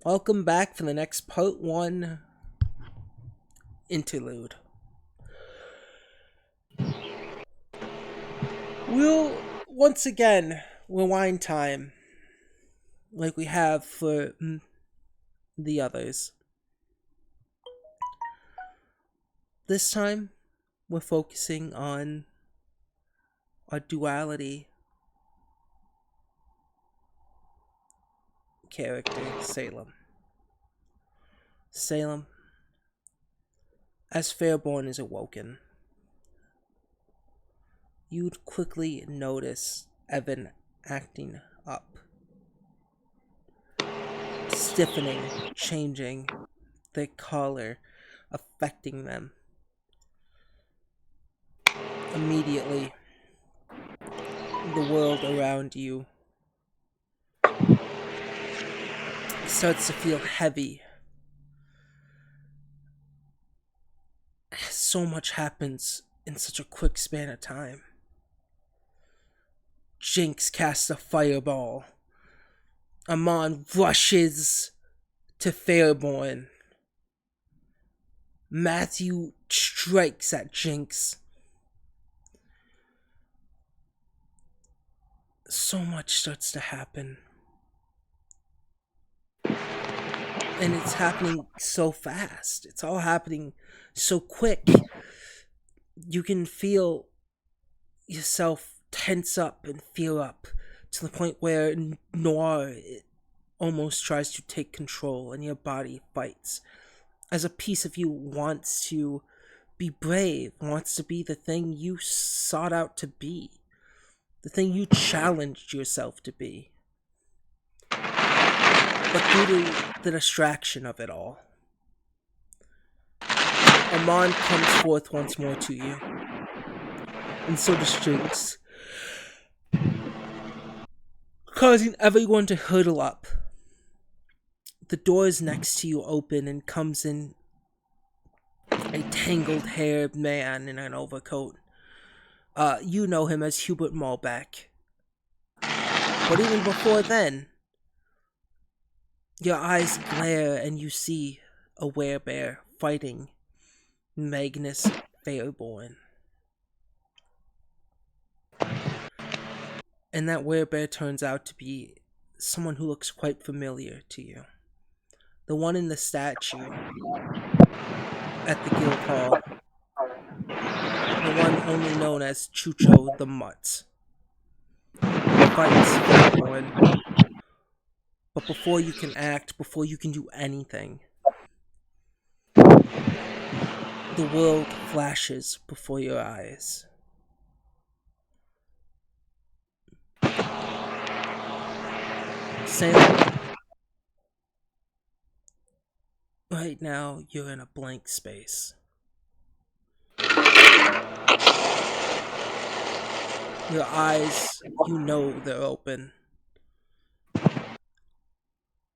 Welcome back for the next part 1 interlude. We'll once again rewind time like we have for the others. This time, we're focusing on our duality character, Salem. Salem, as Fairborn is awoken, you'd quickly notice Evan acting up, stiffening, changing, their color affecting them. Immediately, the world around you starts to feel heavy. So much happens in such a quick span of time. Jinx casts a fireball. Amon rushes to Fairborn. Matthew strikes at Jinx. So much starts to happen. And it's happening so fast. It's all happening so quick. You can feel yourself tense up and feel up to the point where Noir almost tries to take control and your body fights. As a piece of you wants to be brave, wants to be the thing you sought out to be, the thing you challenged yourself to be. But due to the distraction of it all, Amon comes forth once more to you. And so does Jinx, causing everyone to huddle up. The doors next to you open and comes in a tangled-haired man in an overcoat. You know him as Hubert Malbec. But even before then, your eyes glare and you see a werebear fighting Magnus Fairborn. And that werebear turns out to be someone who looks quite familiar to you. The one in the statue at the guild hall. The one only known as Chucho the Mutt. Fights Fairborn. But before you can act, before you can do anything, the world flashes before your eyes. Sam, right now you're in a blank space. Your eyes, you know they're open.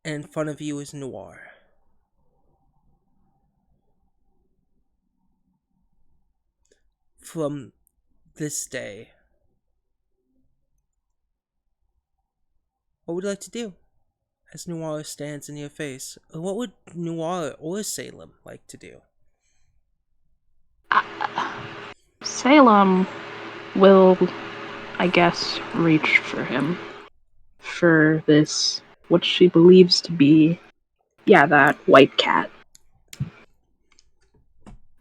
And in front of you is Noir. From this day, what would you like to do? As Noir stands in your face, what would Noir or Salem like to do? Salem will, I guess, reach for him. For this, what she believes to be, that white cat.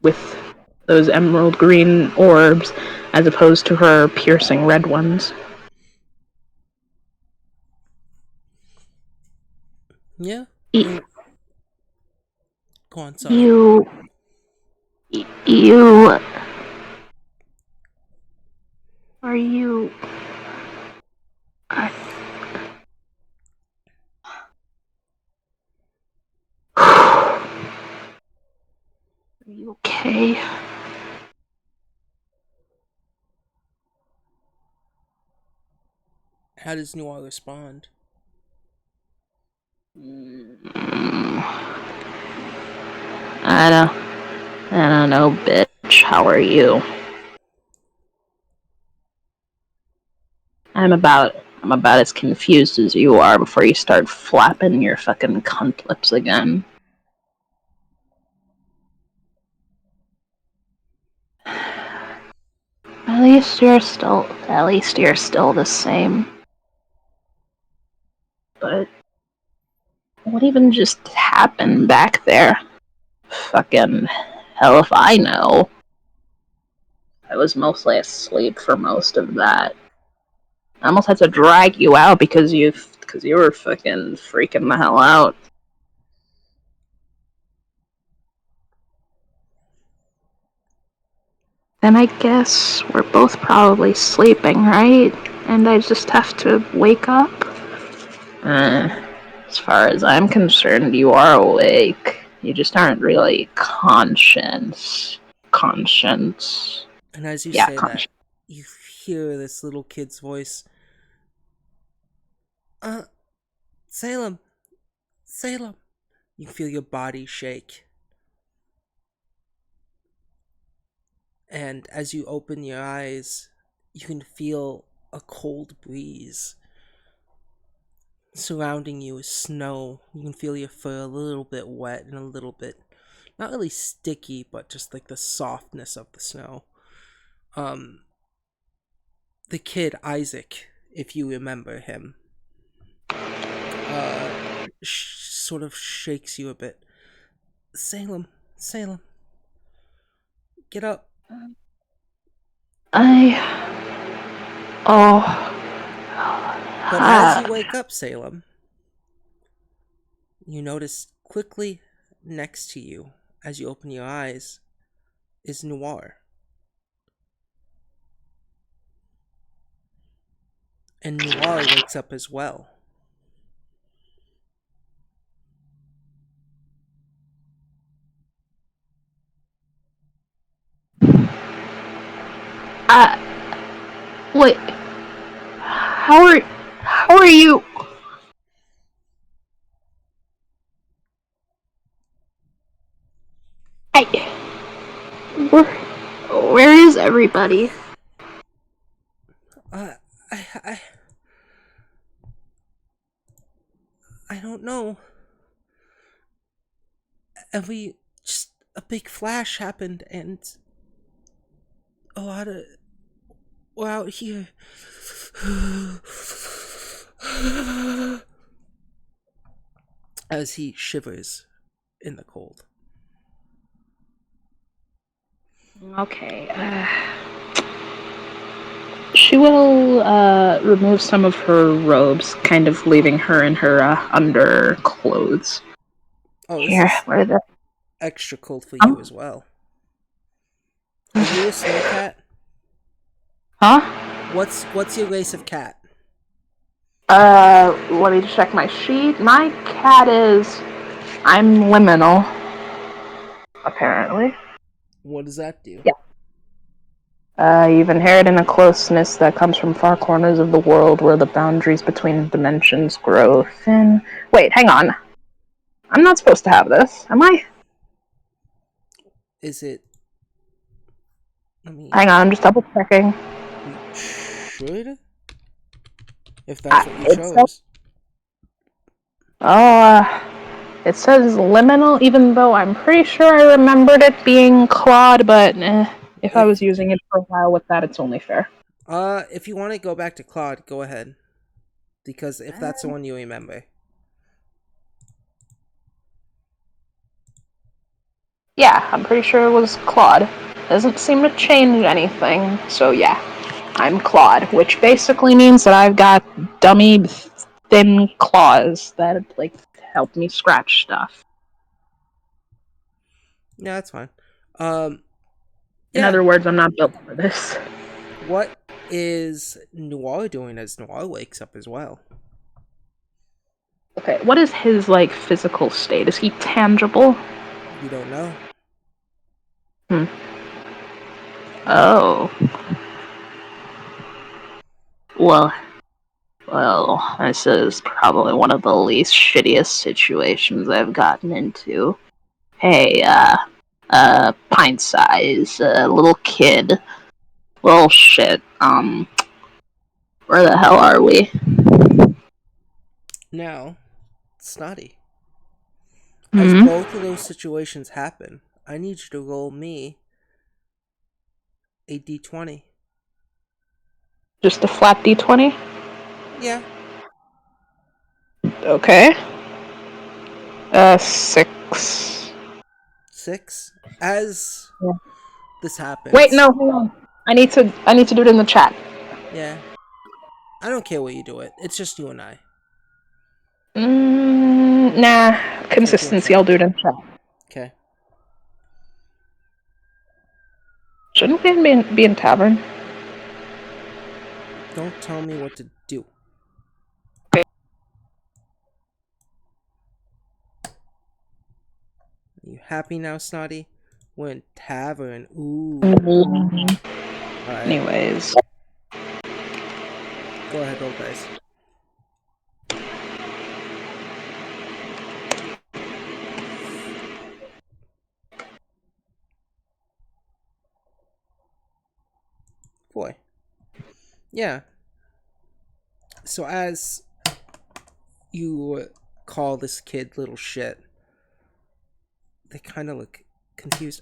With those emerald green orbs, as opposed to her piercing red ones. Yeah? Go on, sorry. You... Are you... Are you okay? How does Noir respond? I don't know, bitch. How are you? I'm about I'm about as confused as you are before you start flapping your fucking cunt lips again. At least you're still the same. But what even just happened back there? Fucking hell if I know. I was mostly asleep for most of that. I almost had to drag you out because you were fucking freaking the hell out. Then I guess we're both probably sleeping, right? And I just have to wake up? As far as I'm concerned, you are awake. You just aren't really conscious. Conscience. And as you Yeah, say that, conscious. you hear this little kid's voice. Uh, Salem, Salem. You feel your body shake. And as you open your eyes, you can feel a cold breeze. Surrounding you is snow. You can feel your fur a little bit wet and a little bit, not really sticky, but just like the softness of the snow. Um, the kid, Isaac, if you remember him, uh, sort of shakes you a bit. Salem, Salem, get up. I. Oh. But as you wake up, Salem, you notice quickly next to you, as you open your eyes, is Noir. And Noir wakes up as well. Wait. How are you? I. Where, where is everybody? Uh, I, I, I don't know. And just a big flash happened, and a lot of, we're out here. As he shivers in the cold. Okay. She will remove some of her robes, kind of leaving her in her underclothes. Oh, this Here, is where are the. extra cold for you as well. Are you a snow cat? Huh? What's your race of cat? Let me check my sheet. My cat is. I'm liminal. Apparently. What does that do? Yeah. You've inherited a closeness that comes from far corners of the world where the boundaries between dimensions grow thin. Wait, hang on. I'm not supposed to have this, am I? Is it? I mean, Hang on, I'm just double checking. you should, if that's what you It says, chose. it says liminal, even though I'm pretty sure I remembered it being Claude, but if I was If using it for a while with that, it's only fair. if you want to go back to Claude, go ahead. Because if that's the one you remember. Yeah, I'm pretty sure it was Claude. Doesn't seem to change anything, so yeah. I'm Claude, which basically means that I've got dummy thin claws that like help me scratch stuff. Yeah, that's fine. Um, In yeah. other words, I'm not built for this. What is Noir doing as Noir wakes up as well? Okay, what is his like physical state? Is he tangible? You don't know. Hmm. Oh. Well, this is probably one of the least shittiest situations I've gotten into. Hey, pint size, little kid, little shit, Where the hell are we? Now, Snotty, as Hmm? both of those situations happen, I need you to roll me a d20. Just a flat d20? Yeah, Okay. 6. 6. As Yeah. this Wait, happens, no, hold on. I need to do it in the chat. yeah, I don't care what you do it. It's just you and I. Nah. Okay, do it in Consistency, chat. I'll do it in chat. Okay. Shouldn't we be in tavern? Don't tell me what to do. Are you happy now, Snotty? We're in tavern. Ooh. Alright. Anyways. Go ahead, roll dice. Boy. Yeah. So as you call this kid little shit, they kind of look confused.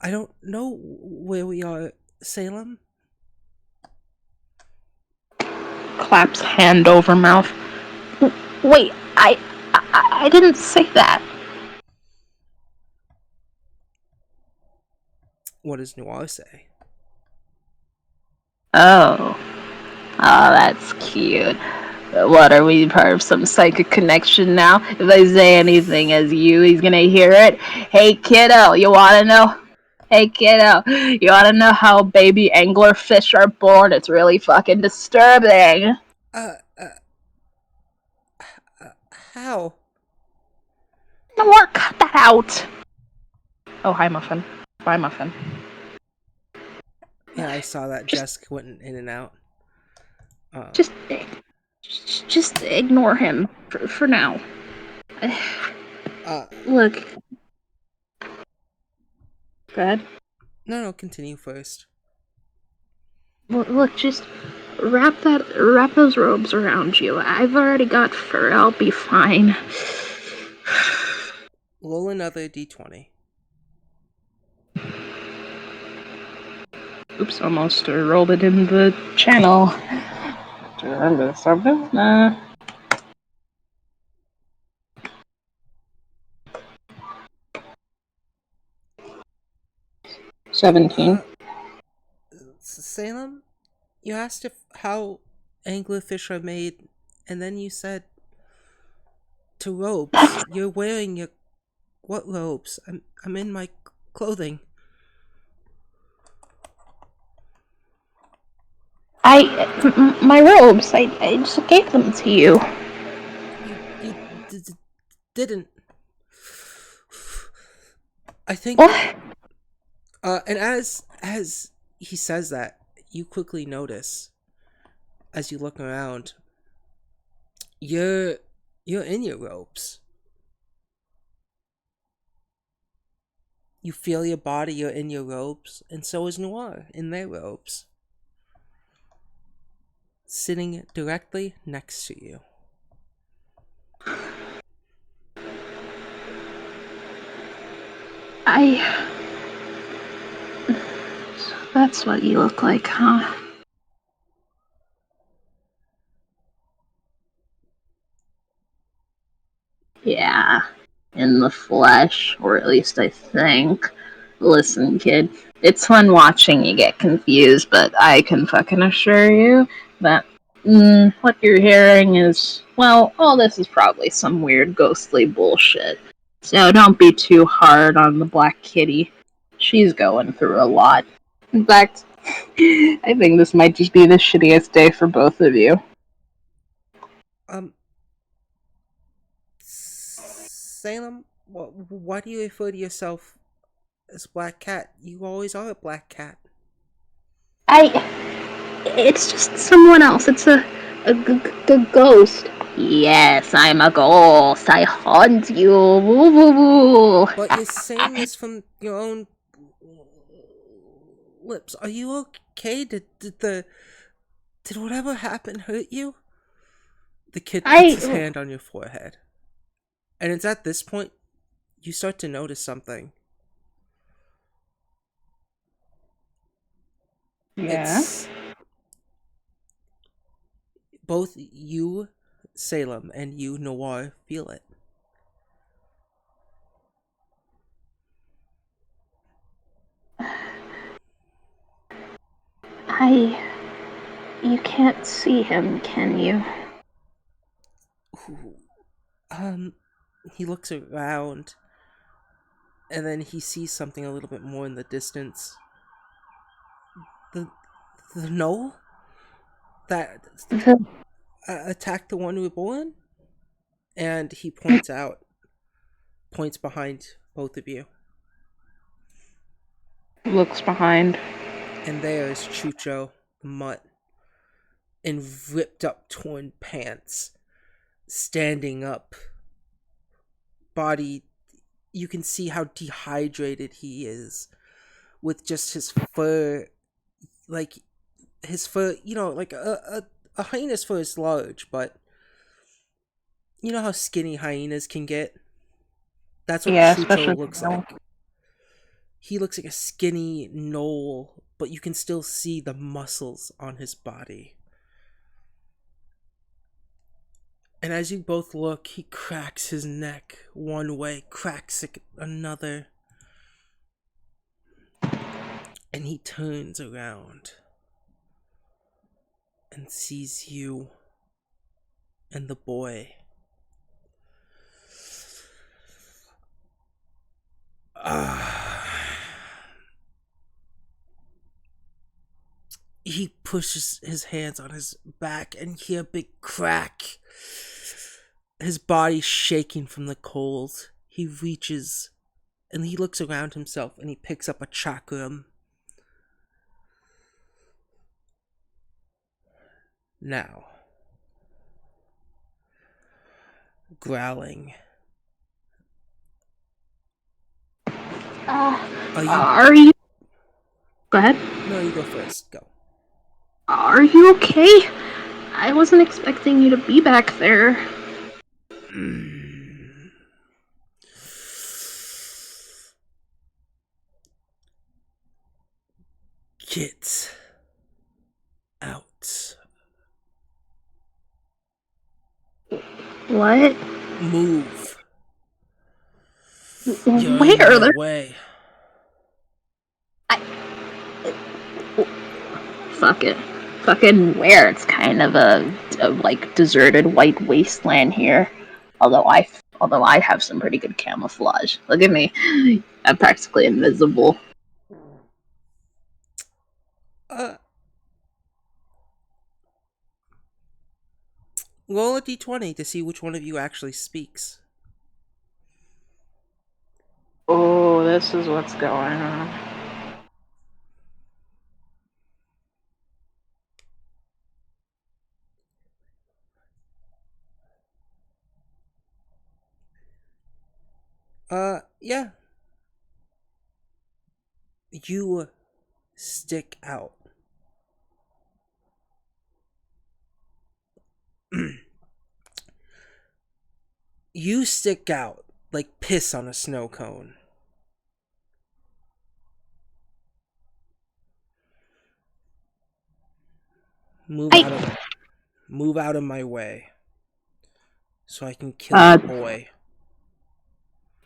I don't know where we are, Salem. Claps hand over mouth. Wait, I didn't say that. What does Noir say? Oh. Oh, that's cute. What, are we part of some psychic connection now? If I say anything as you, he's gonna hear it. Hey kiddo, you wanna know? Hey kiddo, you wanna know how baby anglerfish are born? It's really fucking disturbing. Uh, uh, how? No more, cut that out. Oh, hi, Muffin. Bye, Muffin. Yeah, I saw that. Just, Jessica went in and out. just, just ignore him for now. Uh, Look, go ahead. no, continue first. Look, just wrap those robes around you. I've already got fur. I'll be fine. Roll another d20. Oops, almost rolled it in the channel. Do you remember something? 17. Uh, Salem, you asked if how anglerfish are made, and then you said to robes. You're wearing your what robes? I'm in my clothing. My robes. I just gave them to you. You didn't. I think. What? And as he says that, you quickly notice as you look around. You're you're in your robes. You feel your body. You're in your robes, and so is Noir in their robes, sitting directly next to you. I. That's what you look like, huh? Yeah. In the flesh, or at least I think. Listen, kid, it's fun watching you get confused, but I can fucking assure you that what you're hearing is, well, all this is probably some weird ghostly bullshit. So don't be too hard on the Black Kitty. She's going through a lot. In fact, I think this might just be the shittiest day for both of you. Um, Salem, why do you refer to yourself as Black Cat? You always are a Black Cat. It's just someone else. It's a ghost. Yes, I'm a ghost. I haunt you. Woo, woo, woo. But you're saying this from your own lips. Are you okay? Did the Did whatever happened hurt you? The kid puts his I. hand on your forehead. And it's at this point you start to notice something. Yeah. It's both you, Salem, and you, Noir, feel it. I. You can't see him, can you? Ooh. He looks around, and then he sees something a little bit more in the distance. The the knoll that attacked the one reborn, and he points behind both of you, Looks behind. and there is Chucho, the mutt, in ripped up, torn pants, standing up, body. You can see how dehydrated he is, with just his fur, like his fur. Like a hyena's fur is large, but you know how skinny hyenas can get. That's what Yeah, Chucho especially looks now. like. He looks like a skinny knoll, but you can still see the muscles on his body. And as you both look, he cracks his neck one way, cracks it another, and he turns around and sees you and the boy. He pushes his hands on his back and you hear a big crack. His body shaking from the cold. He reaches and he looks around himself and he picks up a chakram. Now, growling. Are you. Are you? Go ahead. No, you go first. Go. Are you okay? I wasn't expecting you to be back there. Get out. What? Move. You're in Where? my way. I, fuck it. Fucking where? It's kind of a like deserted white wasteland here. Although I have some pretty good camouflage. Look at me. I'm practically invisible. Uh, roll a d20 to see which one of you actually speaks. Oh, this is what's going on. Yeah. You stick out. You stick out like piss on a snow cone. Move out of I. move out of my way so I can kill the Uh. boy.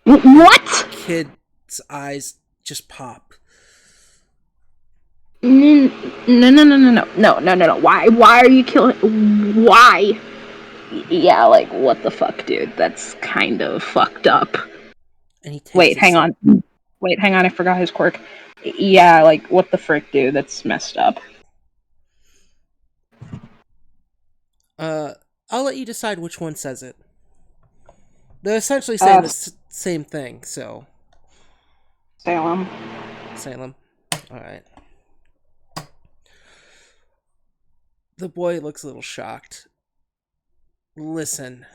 The What? kid's eyes just pop. No, no, no, no, no, no, no, no, no. Why are you killing? Why? Yeah, like what the fuck, dude? That's kind of fucked up. And he takes Wait, a hang sip. on. Wait, hang on. I forgot his quirk. Yeah, like what the frick, dude? That's messed up. Uh, I'll let you decide which one says it. They're essentially saying Uh, the same thing, so. Salem. Salem. Alright. The boy looks a little shocked. Listen,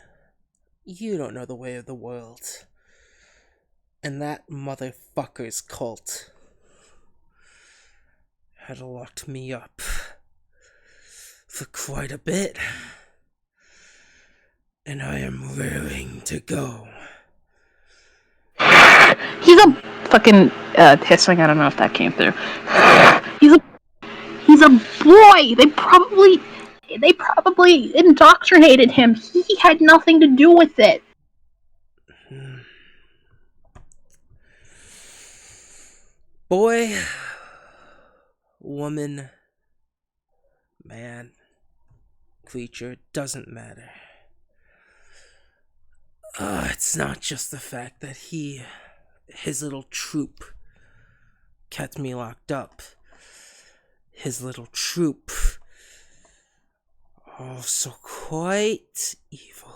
you don't know the way of the world. And that motherfucker's cult had locked me up for quite a bit. And I am raring to go. He's a fucking hissing. I don't know if that came through. It He's a boy. They probably indoctrinated him. He had nothing to do with it. did. Boy, woman, man, creature, doesn't matter. It's not just the fact that his little troop, kept me locked up. His little troop, also quite evil.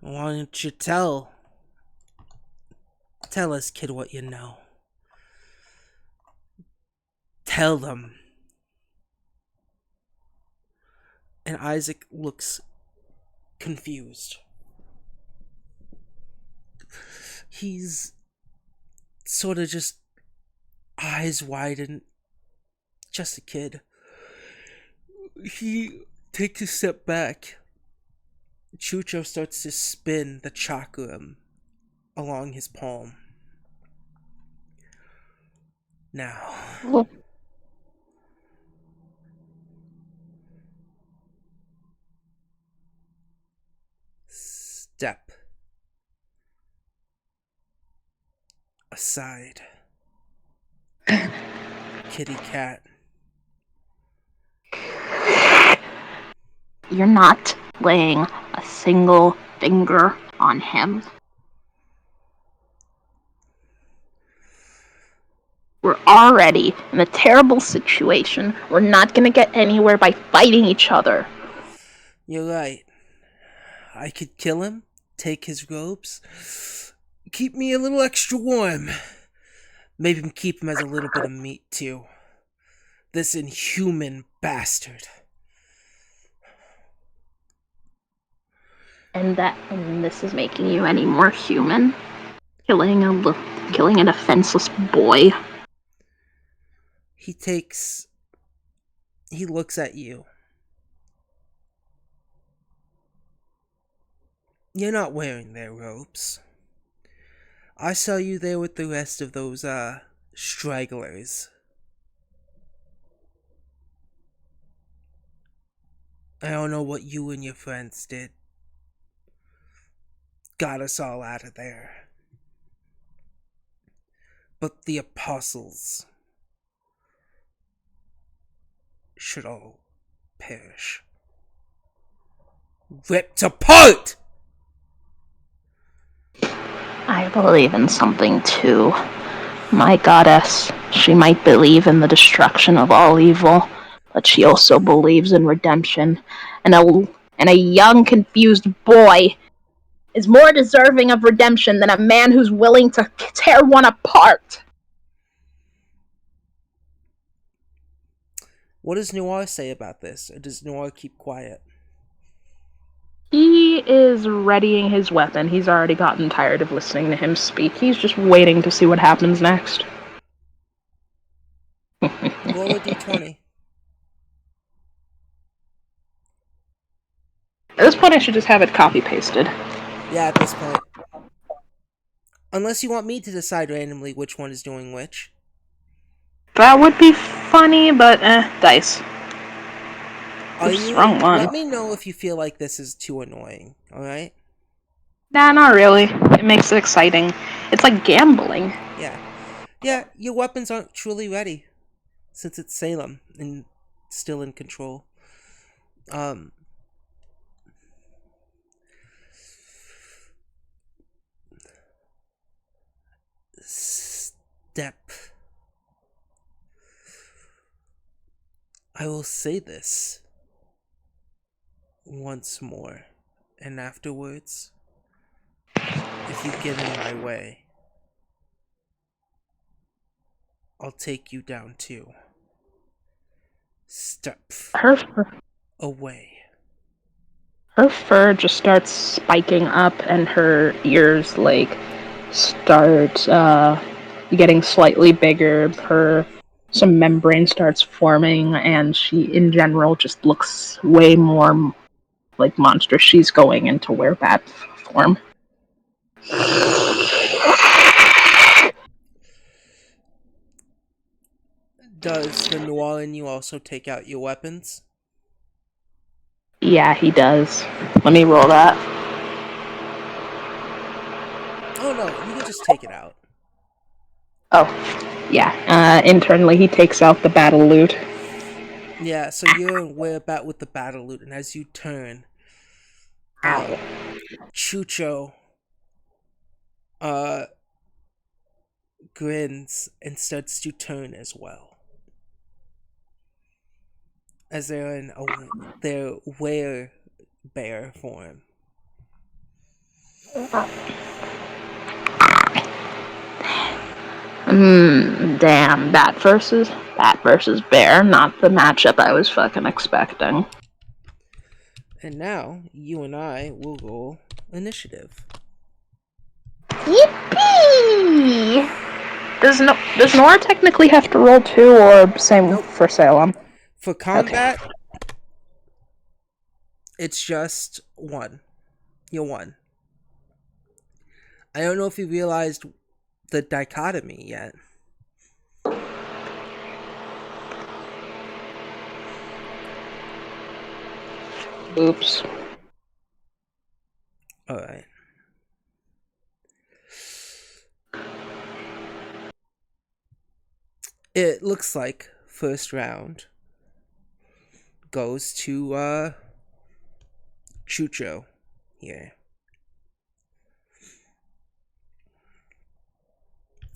Why don't you tell us, kid, what you know? Tell them. And Isaac looks confused. He's sort of just eyes wide and just a kid. He takes a step back. Chucho starts to spin the chakra along his palm. Now, Well, step aside. Kitty cat. you're not laying a single finger on him. We're already in a terrible situation. We're not gonna get anywhere by fighting each other. You're right. I could kill him, take his robes, keep me a little extra warm. Maybe keep him as a little bit of meat, too. This inhuman bastard. And this is making you any more human? Killing a defenseless boy? He looks at you. You're not wearing their robes. I saw you there with the rest of those, stragglers. I don't know what you and your friends did. Got us all out of there. But the apostles should all perish. Ripped apart! I believe in something too. My goddess, she might believe in the destruction of all evil, but she also believes in redemption. And a young, confused boy is more deserving of redemption than a man who's willing to tear one apart. What does Noir say about this? Or does Noir keep quiet? He is readying his weapon. He's already gotten tired of listening to him speak. He's just waiting to see what happens next. Roll a d20. At this point, I should just have it copy-pasted. Yeah, at this point. Unless you want me to decide randomly which one is doing which. That would be funny, but dice. Oops, wrong one. Let me know if you feel like this is too annoying, alright? Nah, not really. It makes it exciting. It's like gambling. Yeah. Yeah, your weapons aren't truly ready. Since it's Salem and still in control. Step. I will say this once more, and afterwards, if you get in my way, I'll take you down too. Step away. Her fur just starts spiking up, and her ears start getting slightly bigger. some membrane starts forming, and she, in general, just looks way more like monstrous. She's going into werebat form. Does the Noir in you also take out your weapons? Yeah, he does. Let me roll that. Oh no, you can just take it out. Oh, yeah. Internally, he takes out the battle loot. Yeah, so you're in whereabout with the battle loot, and as you turn, Ow. Chucho uh grins and starts to turn as well. As they're in their were bear form. Damn. Bat versus bear. Not the matchup I was fucking expecting. And now you and I will roll initiative. Yippee! Does Nora technically have to roll too, or same Nope. for Salem? For Okay. combat, it's just one. You're one. I don't know if you realized the dichotomy yet. Oops. Alright. It looks like first round goes to Chucho here.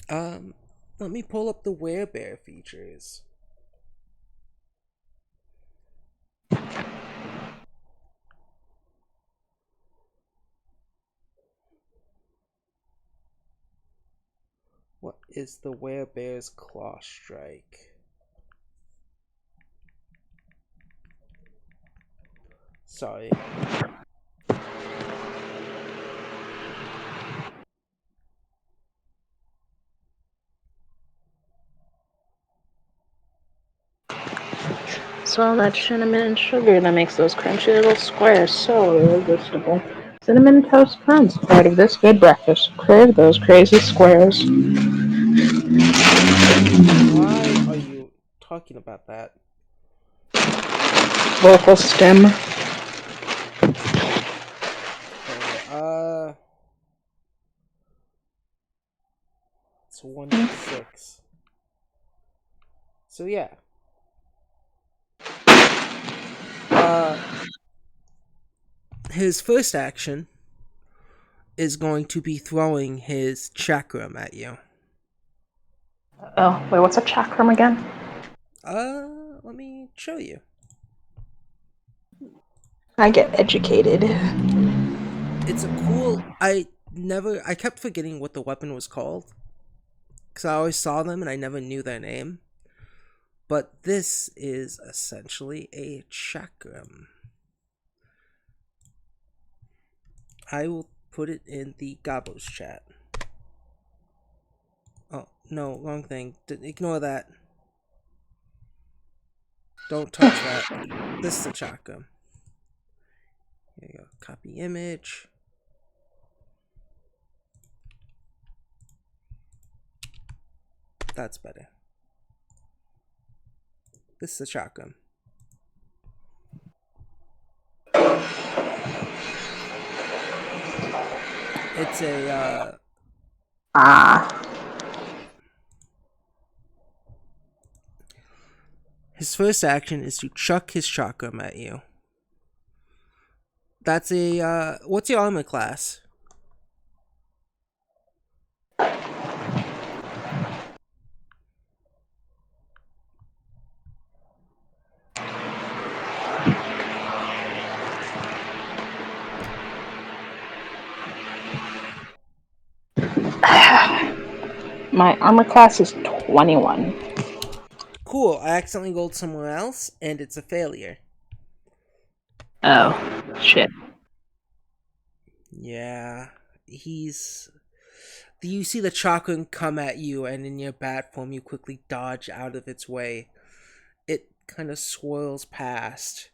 Let me pull up the werebear features. What is the werebear's claw strike? Sorry. It's all that cinnamon and sugar that makes those crunchy little squares so irresistible. Cinnamon Toast Crunch, part of this good breakfast. Crave those crazy squares. Why are you talking about that? Vocal stem. Okay, it's 1d6. So yeah. Uh his first action is going to be throwing his chakram at you. Oh, wait, what's a chakram again? Let me show you. I get educated. It's a cool. I kept forgetting what the weapon was called because I always saw them and I never knew their name. But this is essentially a chakram. I will put it in the Gobos chat. Oh, no, wrong thing. Ignore that. Don't touch that. This is a chakram. Here you go. Copy image. That's better. This is a chakram. It's a Ah. his first action is to chuck his chakram at you. That's a what's your armor class? My armor class is 21. Cool. I accidentally rolled somewhere else and it's a failure. Oh, shit. Yeah. He's You see the chakra come at you, and in your bat form, you quickly dodge out of its way. It kind of swirls past,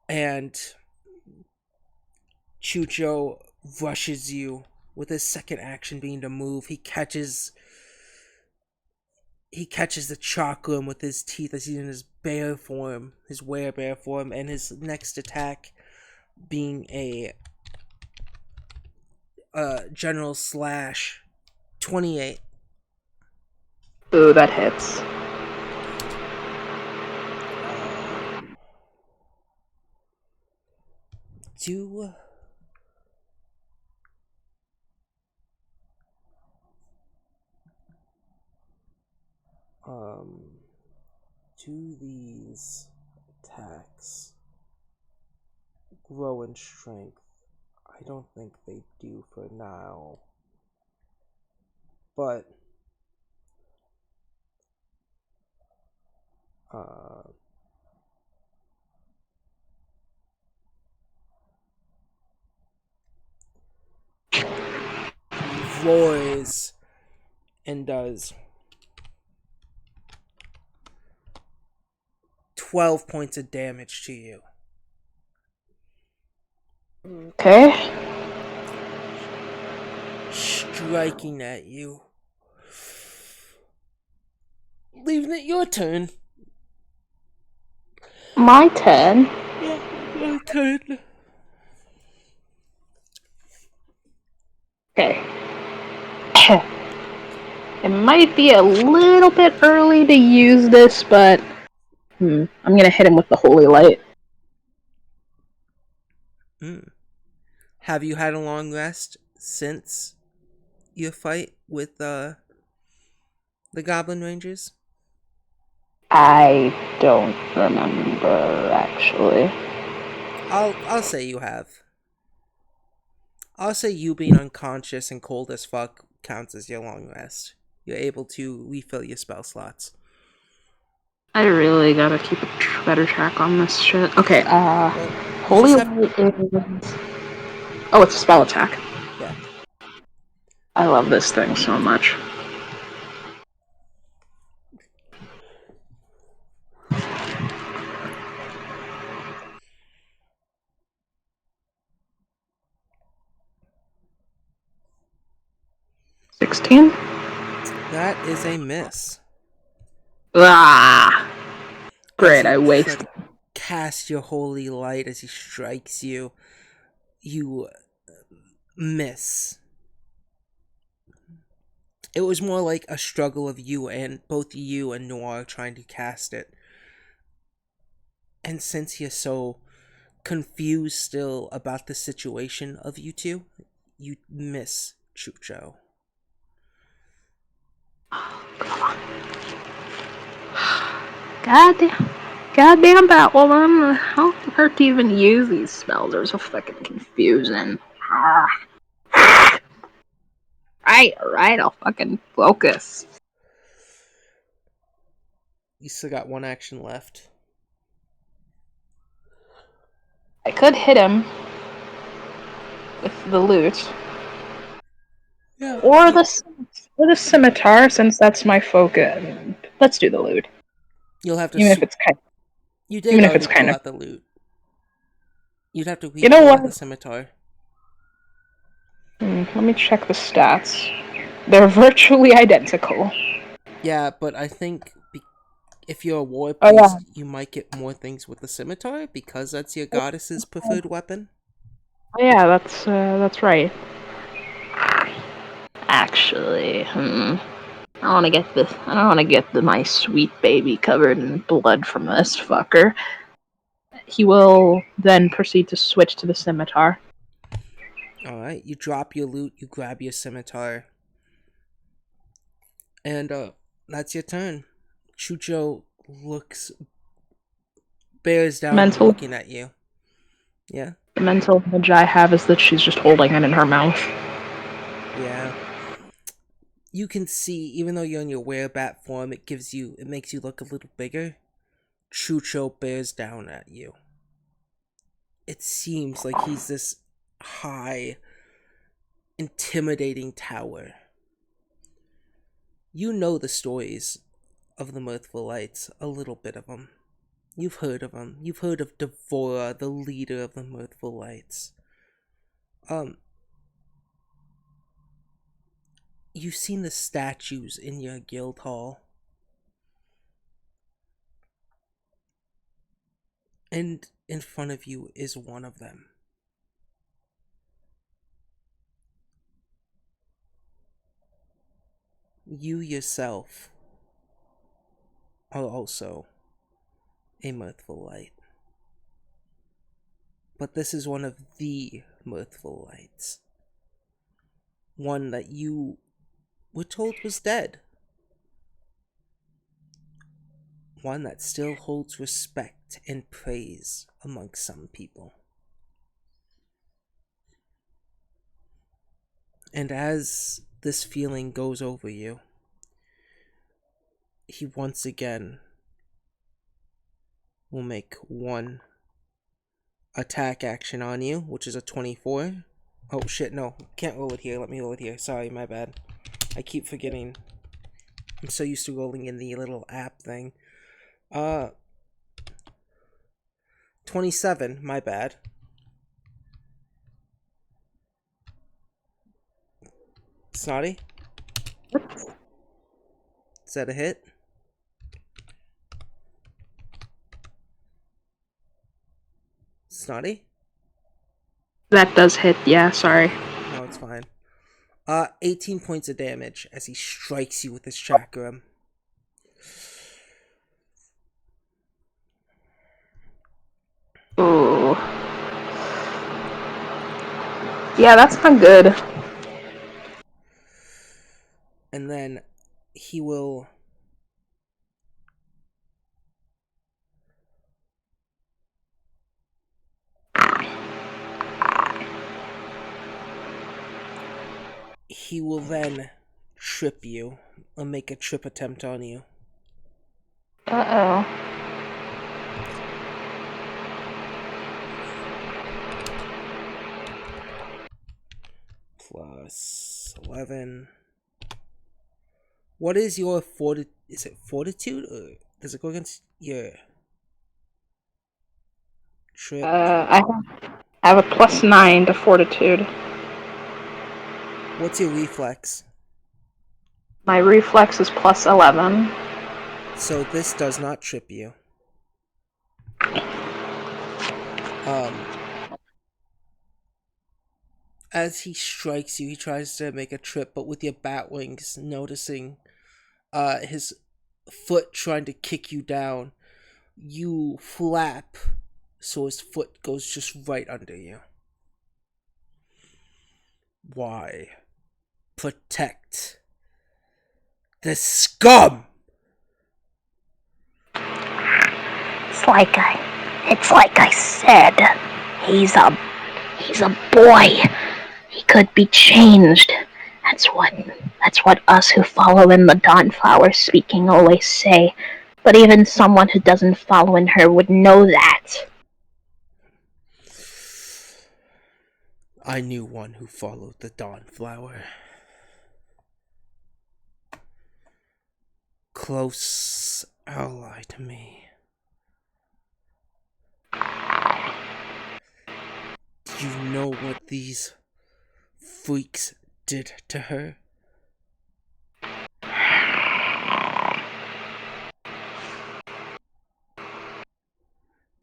and Chucho rushes you with his second action being to move. He catches the chakra with his teeth as he's in his bear form, his werebear form, and his next attack being a general slash 28. Ooh, that hits. Do um do these attacks grow in strength? I don't think they do for now. But uh he roars and does 12 points of damage to you. Okay. Striking at you. Leaving it your turn. My turn. Yeah, your turn. Okay. It might be a little bit early to use this, but I'm gonna hit him with the holy light. Mm. Have you had a long rest since your fight with the Goblin Rangers? I don't remember actually. I'll say you have. I'll say you being unconscious and cold as fuck counts as your long rest. You're able to refill your spell slots. I really gotta keep a better track on this shit. Okay, Well, you holy just have light is. Oh, it's a spell attack. yeah. I love this thing so much. $16? That is a miss. Ah! As Great, you I try wasted. to cast your holy light as he strikes you, you miss. It was more like a struggle of both you and Noir trying to cast it. And since you're so confused still about the situation of you two, you miss Chucho. Goddamn Batwoman. How on earth to even use these spells? They're so fucking confusing. Right, I'll fucking focus. You still got one action left. I could hit him with the loot. Yeah, Or the scimitar, since that's my focus. Let's do the loot. you'll have to. Even if it's kind You did even if already it's pull kind of out the loot. You'd have to You know re-pull out the what? scimitar. Let me check the stats. They're virtually identical. Yeah, but I think if you're a war Oh yeah. priest, you might get more things with the scimitar because that's your goddess's preferred weapon. Oh yeah, that's right. Actually, I don't want to get my sweet baby covered in blood from this fucker. He will then proceed to switch to the scimitar. Alright, you drop your loot, you grab your scimitar. And that's your turn. Chucho bears down Mental looking at you. Yeah? The mental image I have is that she's just holding it in her mouth. Yeah. You can see, even though you're in your werebat form, it makes you look a little bigger. Chucho bears down at you. It seems like he's this high, intimidating tower. You know the stories of the Mirthful Lights, a little bit of them. You've heard of them. You've heard of Devora, the leader of the Mirthful Lights. Um, you've seen the statues in your guild hall. And in front of you is one of them. You yourself are also a Mirthful Light. But this is one of the Mirthful Lights. One that you were told was dead. One that still holds respect and praise amongst some people. And as this feeling goes over you, he once again will make one attack action on you, which is a 24. Oh shit, no. Can't roll it here. Let me roll it here. Sorry, my bad. I keep forgetting. I'm so used to rolling in the little app thing. 27, my bad. Snotty? Is that a hit? Snotty? That does hit, yeah, sorry. Okay, no, it's fine. 18 points of damage as he strikes you with his chakram. Ooh. Yeah, that's not good. And then he will then trip you or make a trip attempt on you. Uh-oh. Plus 11. What is your is it fortitude or does it go against your trip? I have a +9 to fortitude. What's your reflex? My reflex is +11. So this does not trip you. As he strikes you, he tries to make a trip, but with your bat wings, noticing his foot trying to kick you down, you flap so his foot goes just right under you. Why? Protect the scum! It's like I said. He's a boy. He could be changed. That's what us who follow in the Dawnflower speaking always say. But even someone who doesn't follow in her would know that. I knew one who followed the Dawnflower. Close ally to me. Do you know what these freaks did to her?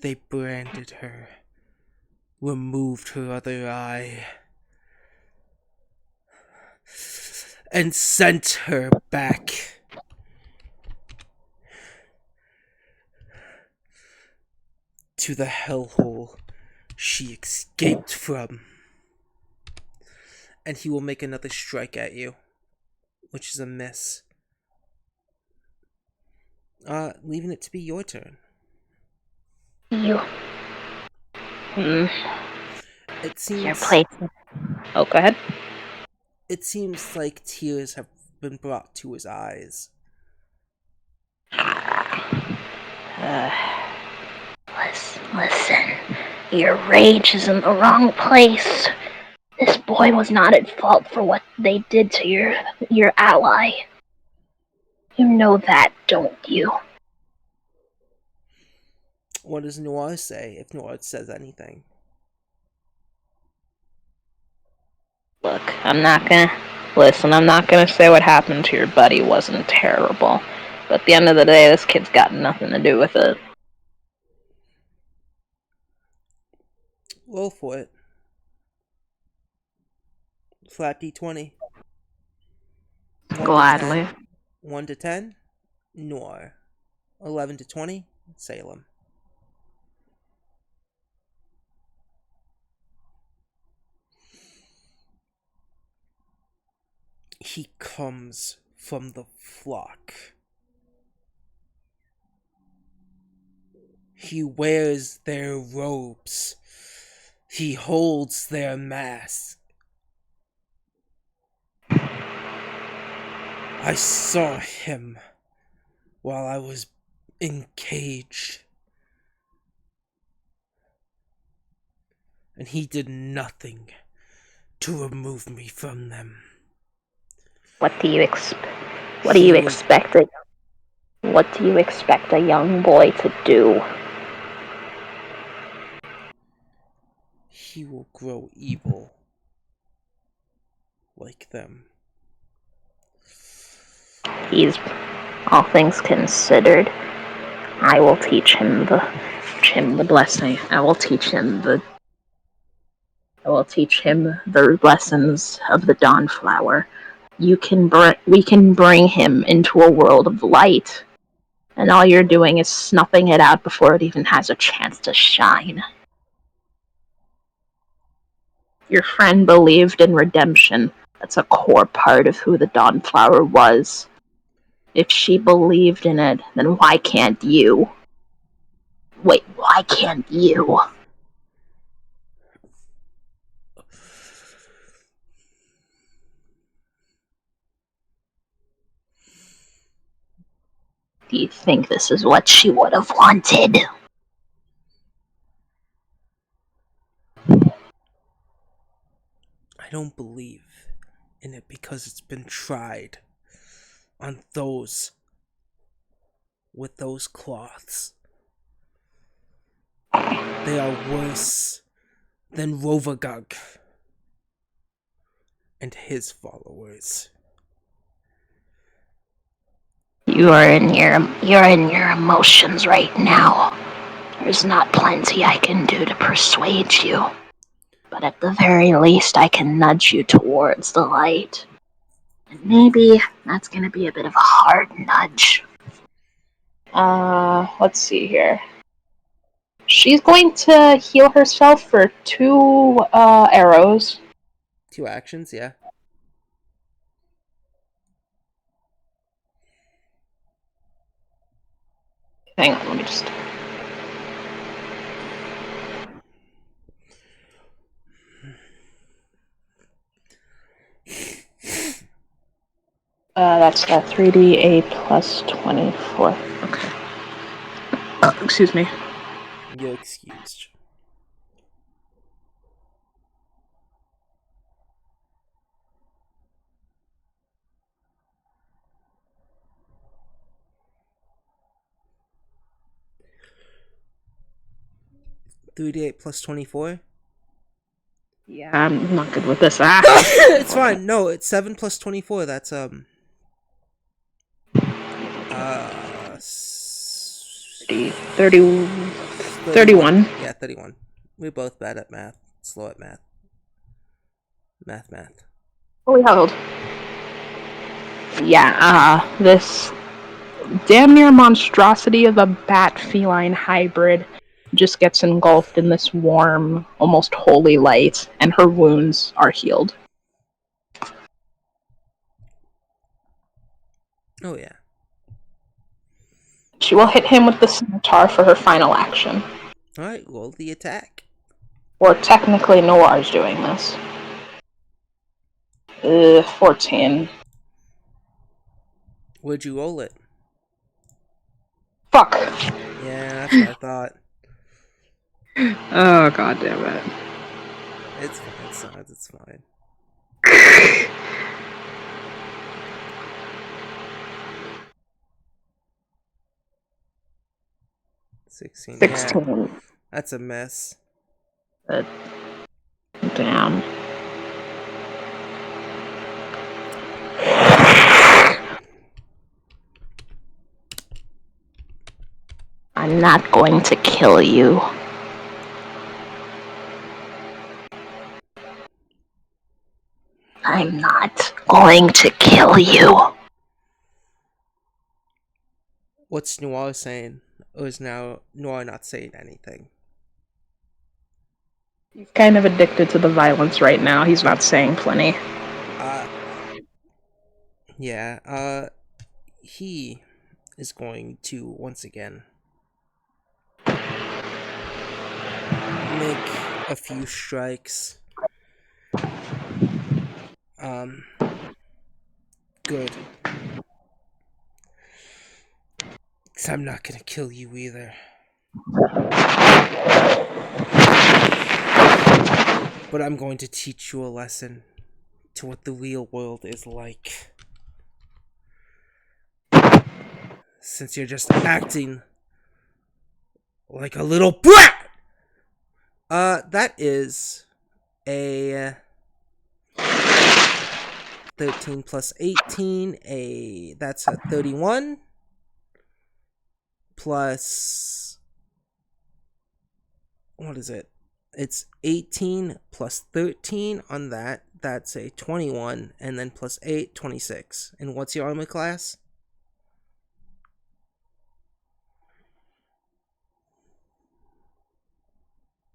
They branded her, removed her other eye, and sent her back. To the hellhole she escaped from. And he will make another strike at you, which is a miss. Leaving it to be your turn. You. It seems. Your place. Oh, go ahead. It seems like tears have been brought to his eyes. Listen. Your rage is in the wrong place. This boy was not at fault for what they did to your ally. You know that, don't you? What does Noir say, if Noir says anything? Look, I'm not gonna say what happened to your buddy wasn't terrible. But at the end of the day, this kid's got nothing to do with it. Roll for it. Flat D20. 1 to Gladly. 10. 1 to 10. Noir. 11 to 20. Salem. He comes from the flock. He wears their robes. He holds their masks. I saw him while I was encaged. And he did nothing to remove me from them. What do you expect a young boy to do? He will grow evil like them. All things considered, I will teach him the blessing. I will teach him the lessons of the Dawnflower. We can bring him into a world of light, and all you're doing is snuffing it out before it even has a chance to shine. Your friend believed in redemption. That's a core part of who the Dawnflower was. If she believed in it, then why can't you? Wait, why can't you? Do you think this is what she would have wanted? I don't believe in it because it's been tried on those with those cloths. They are worse than Rovagug and his followers. You're in your emotions right now. There's not plenty I can do to persuade you. But at the very least, I can nudge you towards the light. And maybe that's gonna be a bit of a hard nudge. Let's see here. She's going to heal herself for 2 arrows. 2 actions, yeah. Hang on, let me just... that's 3d8 plus 24. Okay. Excuse me. You're excused. $3d8 plus 24. Yeah, I'm not good with this. Ah, It's fine. No, it's 7 plus 24. That's 30, 31. Yeah, 31. We're both bad at math. Slow at math. Math. Fully held. Yeah, this damn near monstrosity of a bat-feline hybrid just gets engulfed in this warm, almost holy light, and her wounds are healed. Oh, yeah. She will hit him with the scimitar for her final action. Alright, roll the attack. Or technically, Noir's doing this. 14. Where'd you roll it? Fuck! Yeah, that's what I thought. Oh, god damn it. It's fine, Sarge, it's fine. 16. Yeah, 16. that's a mess. Damn. I'm not going to kill you. I'm not going to kill you. What's Noir saying? Or is now Noir not saying anything? He's kind of addicted to the violence right now. He's not saying plenty. Yeah, he is going to once again make a few strikes. Good. Because I'm not gonna kill you either. But I'm going to teach you a lesson to what the real world is like. Since you're just acting like a little brat! That is a 13 plus 18, that's a 31, plus, what is it? It's 18 plus 13 on that, that's a 21, and then plus 8, 26. And what's your armor class?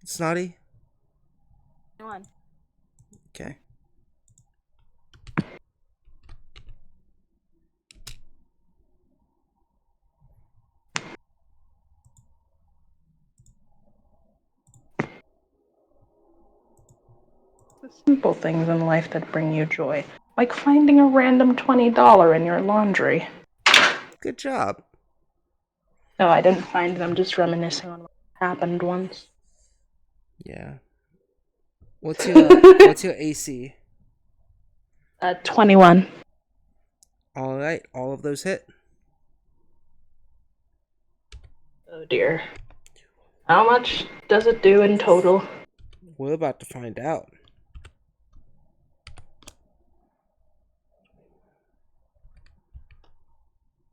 Snotty? 21. Okay. The simple things in life that bring you joy, like finding a random $20 in your laundry. Good job. No, I didn't find them, just reminiscing on what happened once. Yeah. What's your AC? 21. Alright, all of those hit. Oh dear. How much does it do in total? We're about to find out.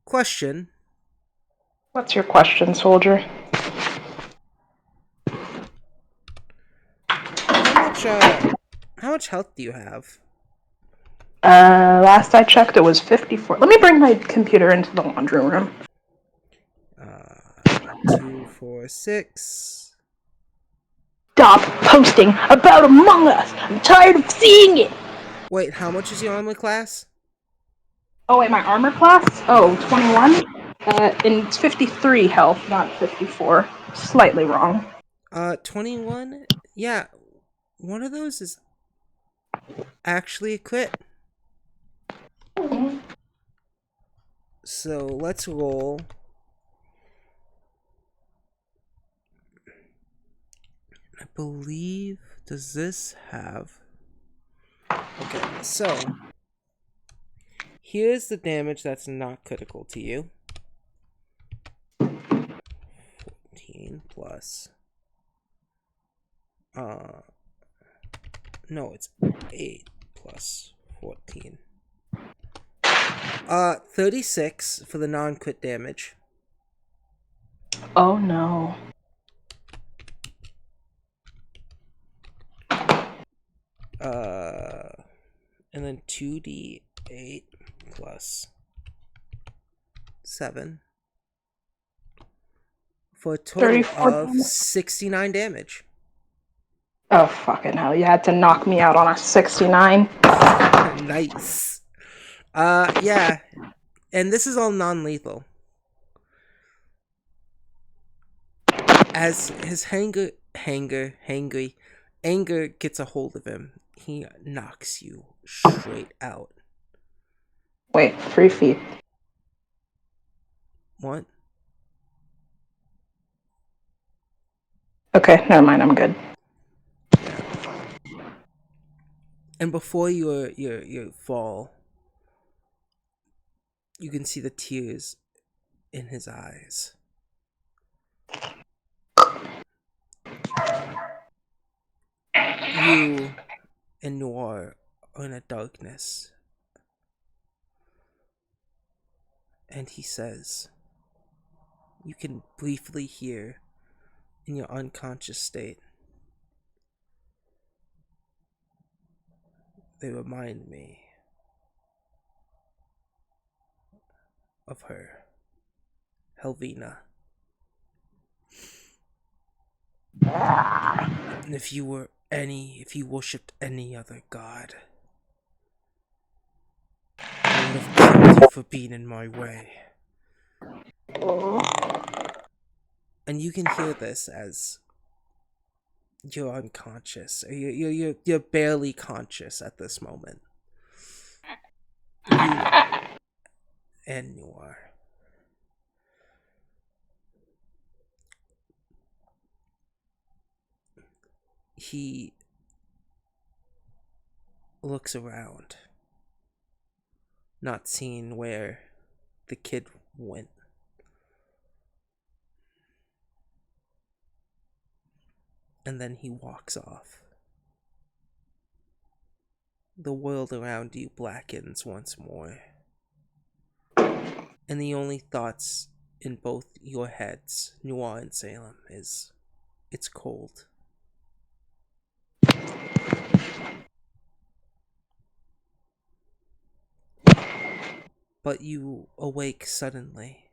Question. What's your question, soldier? How much health do you have? Last I checked, it was 54. Let me bring my computer into the laundry room. 2, 4, 6. Stop posting about Among Us. I'm tired of seeing it. Wait, how much is your armor class? Oh, wait, my armor class? Oh, Yeah. 21? And it's 53 health, not 54. Slightly wrong. 21? Yeah, one of those is actually a crit. So let's roll. I believe, does this have... Okay, so here's the damage that's not critical to you. 14 plus... No, it's 8 plus 14. 36 for the non-crit damage. Oh no. And then 2d8 plus 7 for a total 34 of damage. 69 damage. Oh, fucking hell. You had to knock me out on a 69. Nice. Yeah. And this is all non-lethal. As his anger gets a hold of him, he knocks you straight out. Wait, 3 feet. What? Okay, never mind, I'm good. Yeah. And before your fall, you can see the tears in his eyes. You and Noir are in a darkness, and he says, you can briefly hear in your unconscious state. They remind me of her, Helvina. And if you worshipped any other god, I would have killed you for being in my way. And you can hear this as you're unconscious. You're barely conscious at this moment. You and Noir. He looks around, not seeing where the kid went. And then he walks off. The world around you blackens once more. And the only thoughts in both your heads, Noir and Salem, is it's cold. But you awake suddenly.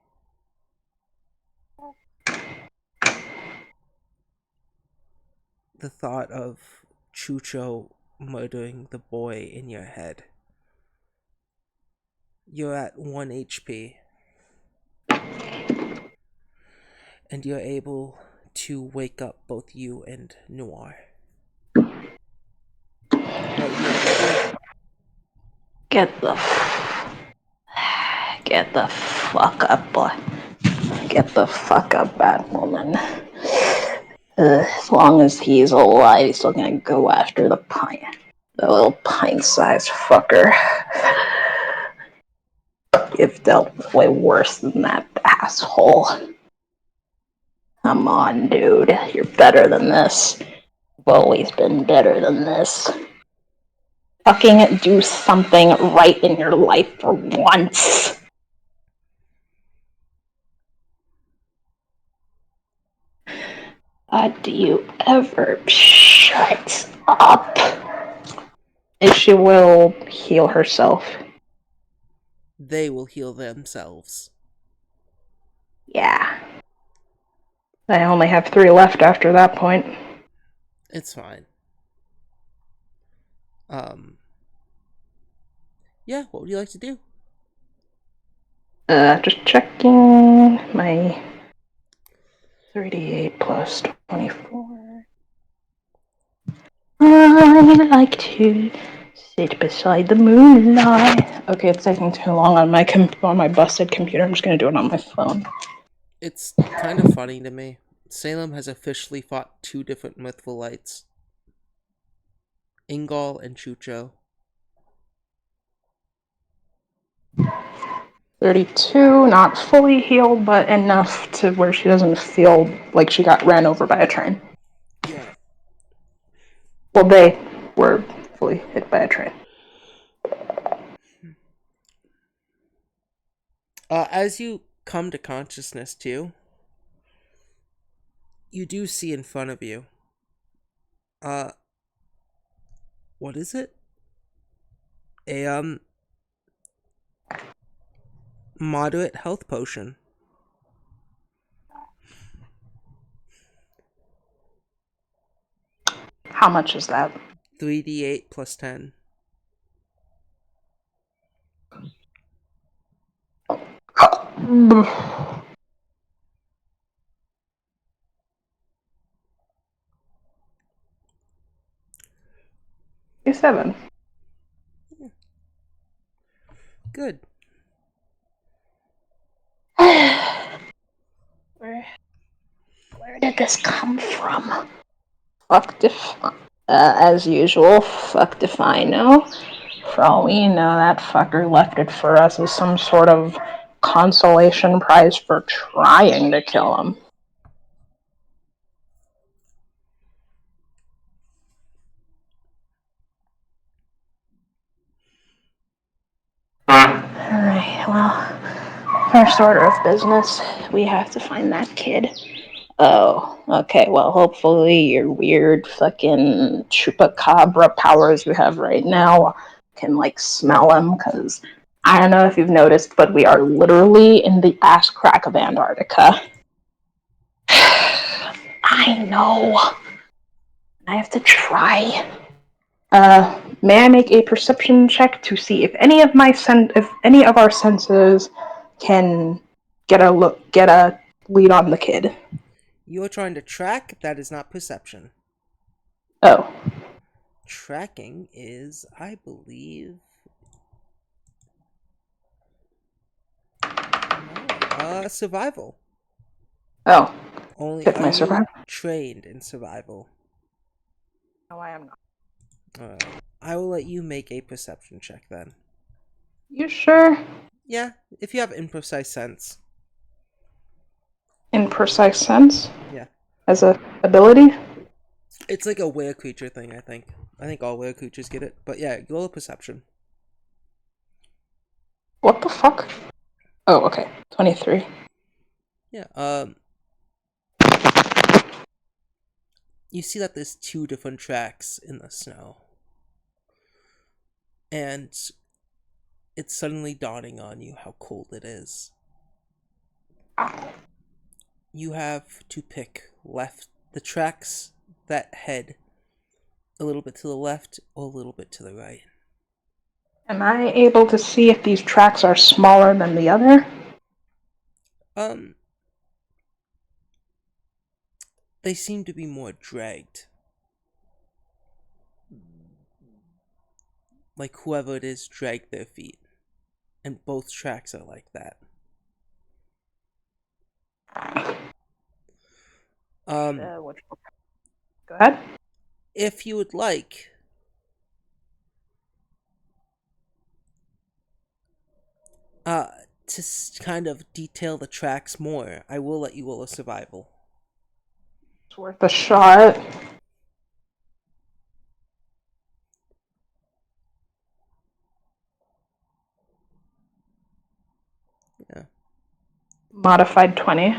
The thought of Chucho murdering the boy in your head. You're at 1 HP. And you're able to wake up both you and Noir. What would you like to do? Get the fuck up, boy. Get the fuck up, Batwoman. As long as he's alive, he's still gonna go after the pint. The little pint-sized fucker. You've dealt with way worse than that, asshole. Come on, dude. You're better than this. You've always been better than this. Fucking do something right in your life for once. Do you ever shut up? And she will heal herself. They will heal themselves. Yeah. I only have 3 left after that point. It's fine. Yeah, what would you like to do? Just checking my 38 plus 24. I like to sit beside the moonlight. Okay, it's taking too long on my busted computer. I'm just gonna do it on my phone. It's kind of funny to me. Salem has officially fought 2 different Mythvalites. Ingol and Chucho. 32, not fully healed, but enough to where she doesn't feel like she got ran over by a train. Yeah. Well, they were fully hit by a train. As you come to consciousness too, you do see in front of you. What is it? A moderate health potion. How much is that? 3d8 plus 10. $7. Good. Where did this come from? Fucked if, as usual, fucked if I know. For all we know, that fucker left it for us as some sort of consolation prize for trying to kill him. Alright, well, first order of business, we have to find that kid. Oh, okay, well, hopefully your weird fucking chupacabra powers you have right now can, like, smell him, because I don't know if you've noticed, but we are literally in the ass crack of Antarctica. I know. I have to try. May I make a perception check to see if any of our senses can get a lead on the kid? You're trying to track, that is not perception. Oh, Tracking is, I believe. No, survival. oh, Only hit are my you survival. trained in survival? No, I am not. Alright. I will let you make a perception check then. You sure? Yeah, if you have imprecise sense. In precise sense, Yeah. as a ability. It's like a were creature thing, I think. I think all were creatures get it. But yeah, roll a perception. What the fuck? Oh, okay, 23. Yeah, you see that there's two different tracks in the snow. And it's suddenly dawning on you how cold it is. You have to pick the tracks that head a little bit to the left or a little bit to the right. Am I able to see if these tracks are smaller than the other? Um, they seem to be more dragged. Like whoever it is dragged their feet. And both tracks are like that. Um, Go ahead. if you would like, uh, to kind of detail the tracks more, I will let you roll a survival. It's worth a shot. Yeah. Modified 20.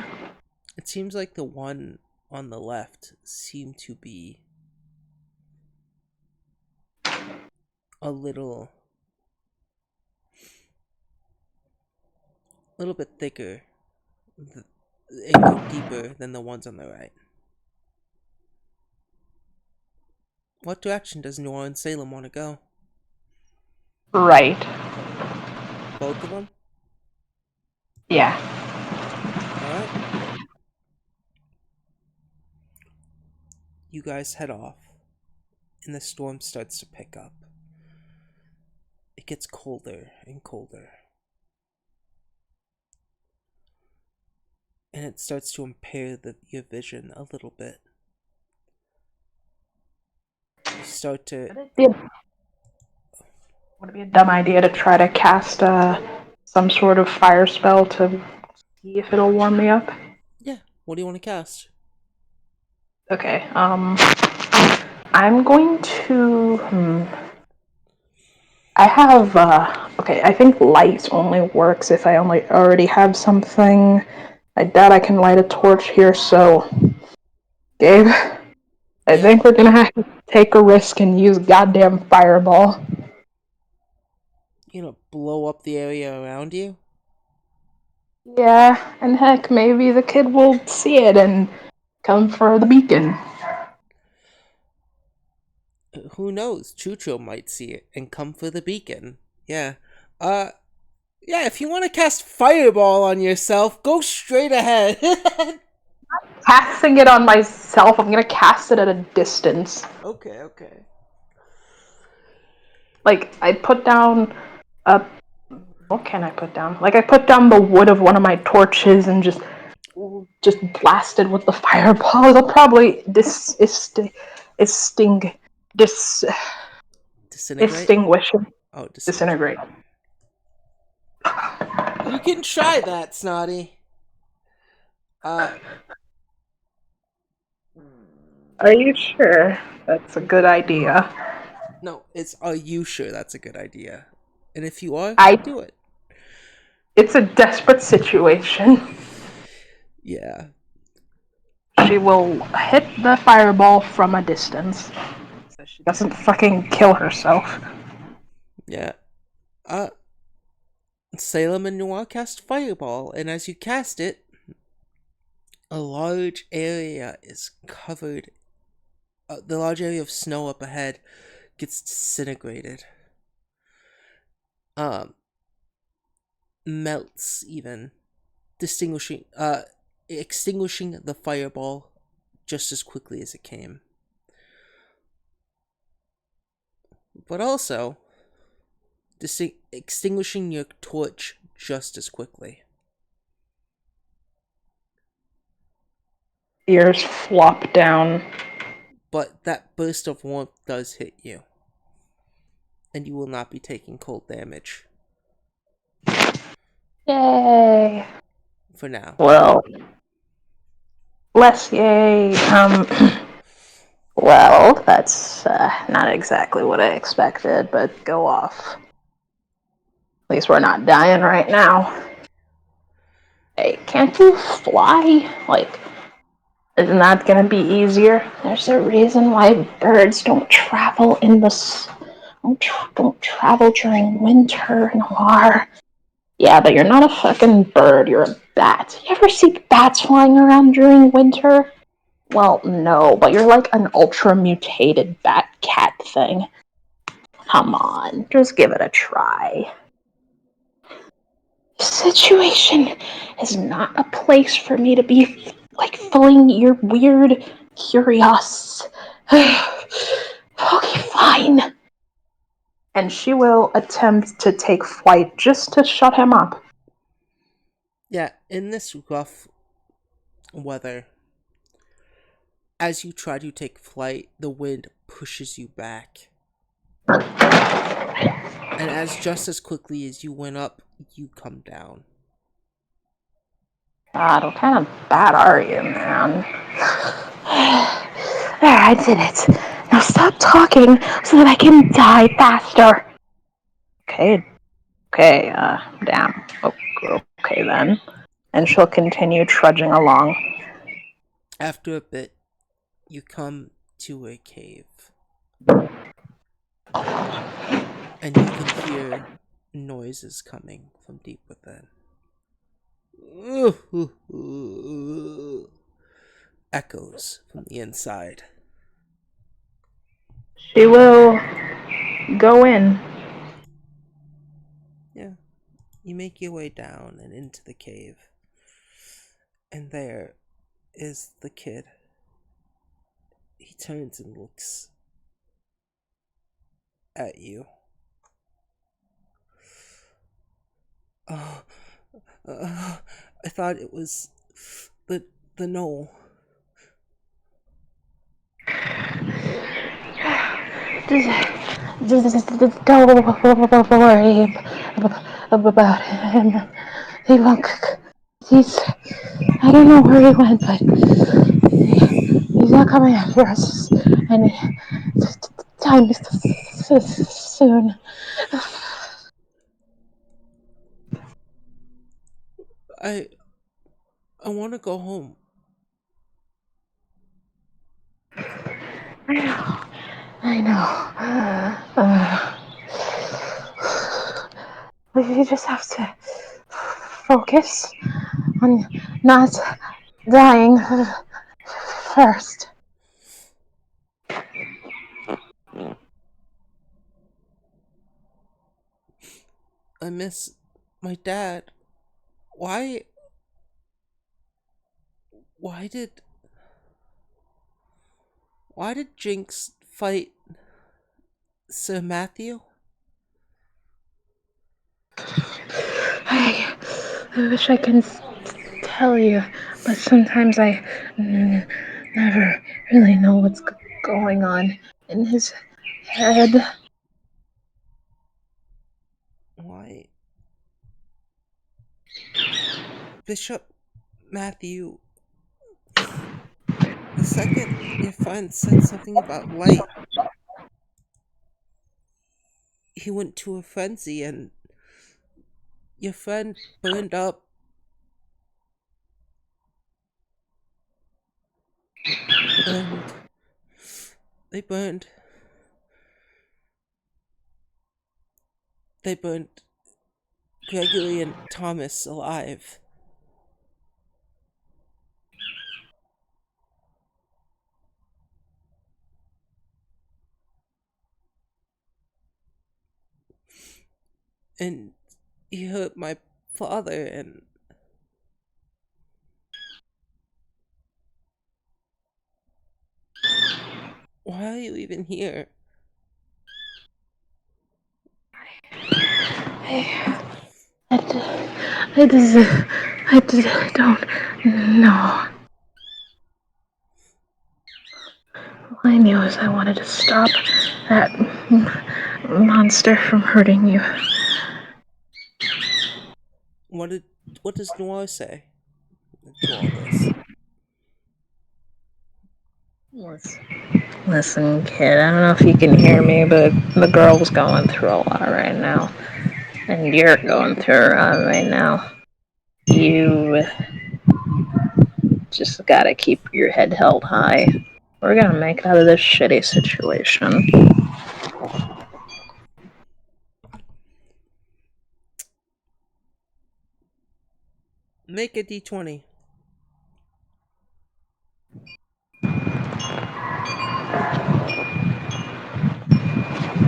It seems like the one on the left seemed to be a little bit thicker and go deeper than the ones on the right. What direction does Nora and Salem want to go? Right. Both of them? Yeah. Alright. You guys head off, and the storm starts to pick up. It gets colder and colder. And it starts to impair your vision a little bit. You start to... Would it be a dumb idea to try to cast some sort of fire spell to see if it'll warm me up? Yeah, what do you want to cast? Okay, I'm going to... I have, okay, I think light only works if I already have something. I doubt I can light a torch here, so... Gabe, I Yeah, think we're gonna have to take a risk and use goddamn fireball. you know, blow up the area around you? Yeah, and heck, maybe the kid will see it and come for the beacon. Who knows? Chucho might see it and come for the beacon. Yeah. Uh, yeah, if you want to cast Fireball on yourself, go straight ahead. Casting it on myself, I'm gonna cast it at a distance. Okay. Like, I put down a... What can I put down? Like, I put down the wood of one of my torches and just blasted with the fireball. It'll probably Disintegrate? extinguish and Oh, disintegrate. disintegrate. You can try that, Snotty. Uh, Are you sure that's a good idea? no, it's, are you sure that's a good idea? And if you are, I. do it. It's a desperate situation. Yeah. She will hit the fireball from a distance, so she doesn't fucking kill herself. Yeah. Uh, Salem and Noir cast Fireball, and as you cast it, a large area is covered. The large area of snow up ahead gets disintegrated. Um, Melts even, extinguishing the fireball just as quickly as it came. But also, extinguishing your torch just as quickly. Ears flop down. But that burst of warmth does hit you, and you will not be taking cold damage Yay! for now. Well, less yay. Well, that's not exactly what I expected, but go off. At least we're not dying right now. Hey, can't you fly? Like, isn't that gonna be easier? There's a reason why birds don't travel in the don't travel during winter Noir. Yeah, but you're not a fucking bird. You're a bat. You ever see bats flying around during winter? Well, no, but you're like an ultra mutated bat cat thing. Come on, just give it a try. Situation is not a place for me to be like filling your weird curiosity. Okay, fine. And she will attempt to take flight just to shut him up. Yeah, in this rough weather, as you try to take flight, the wind pushes you back. And as just as quickly as you went up, you come down. God, what kind of bat are you, man? There, I did it. Now stop talking so that I can die faster. Okay, damn. Okay then. And she'll continue trudging along. After a bit, you come to a cave. And you can hear noises coming from deep within. Echoes from the inside. She will go in. Yeah. You make your way down and into the cave. And there is the kid. He turns and looks at you. Oh, I thought it was the knoll. Don't worry about him. He won't. He's. I don't know where he went, but he's not coming after us. And time is soon. I want to go home. I know. We just have to focus on not dying first. I miss my dad. Why why did why did Jinx fight Sir Matthew? I wish I could tell you, but sometimes I never really know what's going on in his head. Why Bishop Matthew, the second your friend said something about light, he went to a frenzy and your friend burned up. And they burned. They burned Gregory and Thomas alive. And he hurt my father, and why are you even here? I, I don't know. All I knew is I wanted to stop that monster from hurting you. What did what does Noir say to all this? Listen, kid, I don't know if you can hear me, but the girl's going through a lot right now. And you're going through a lot right now. You just gotta keep your head held high. We're gonna make it out of this shitty situation. Make a d20.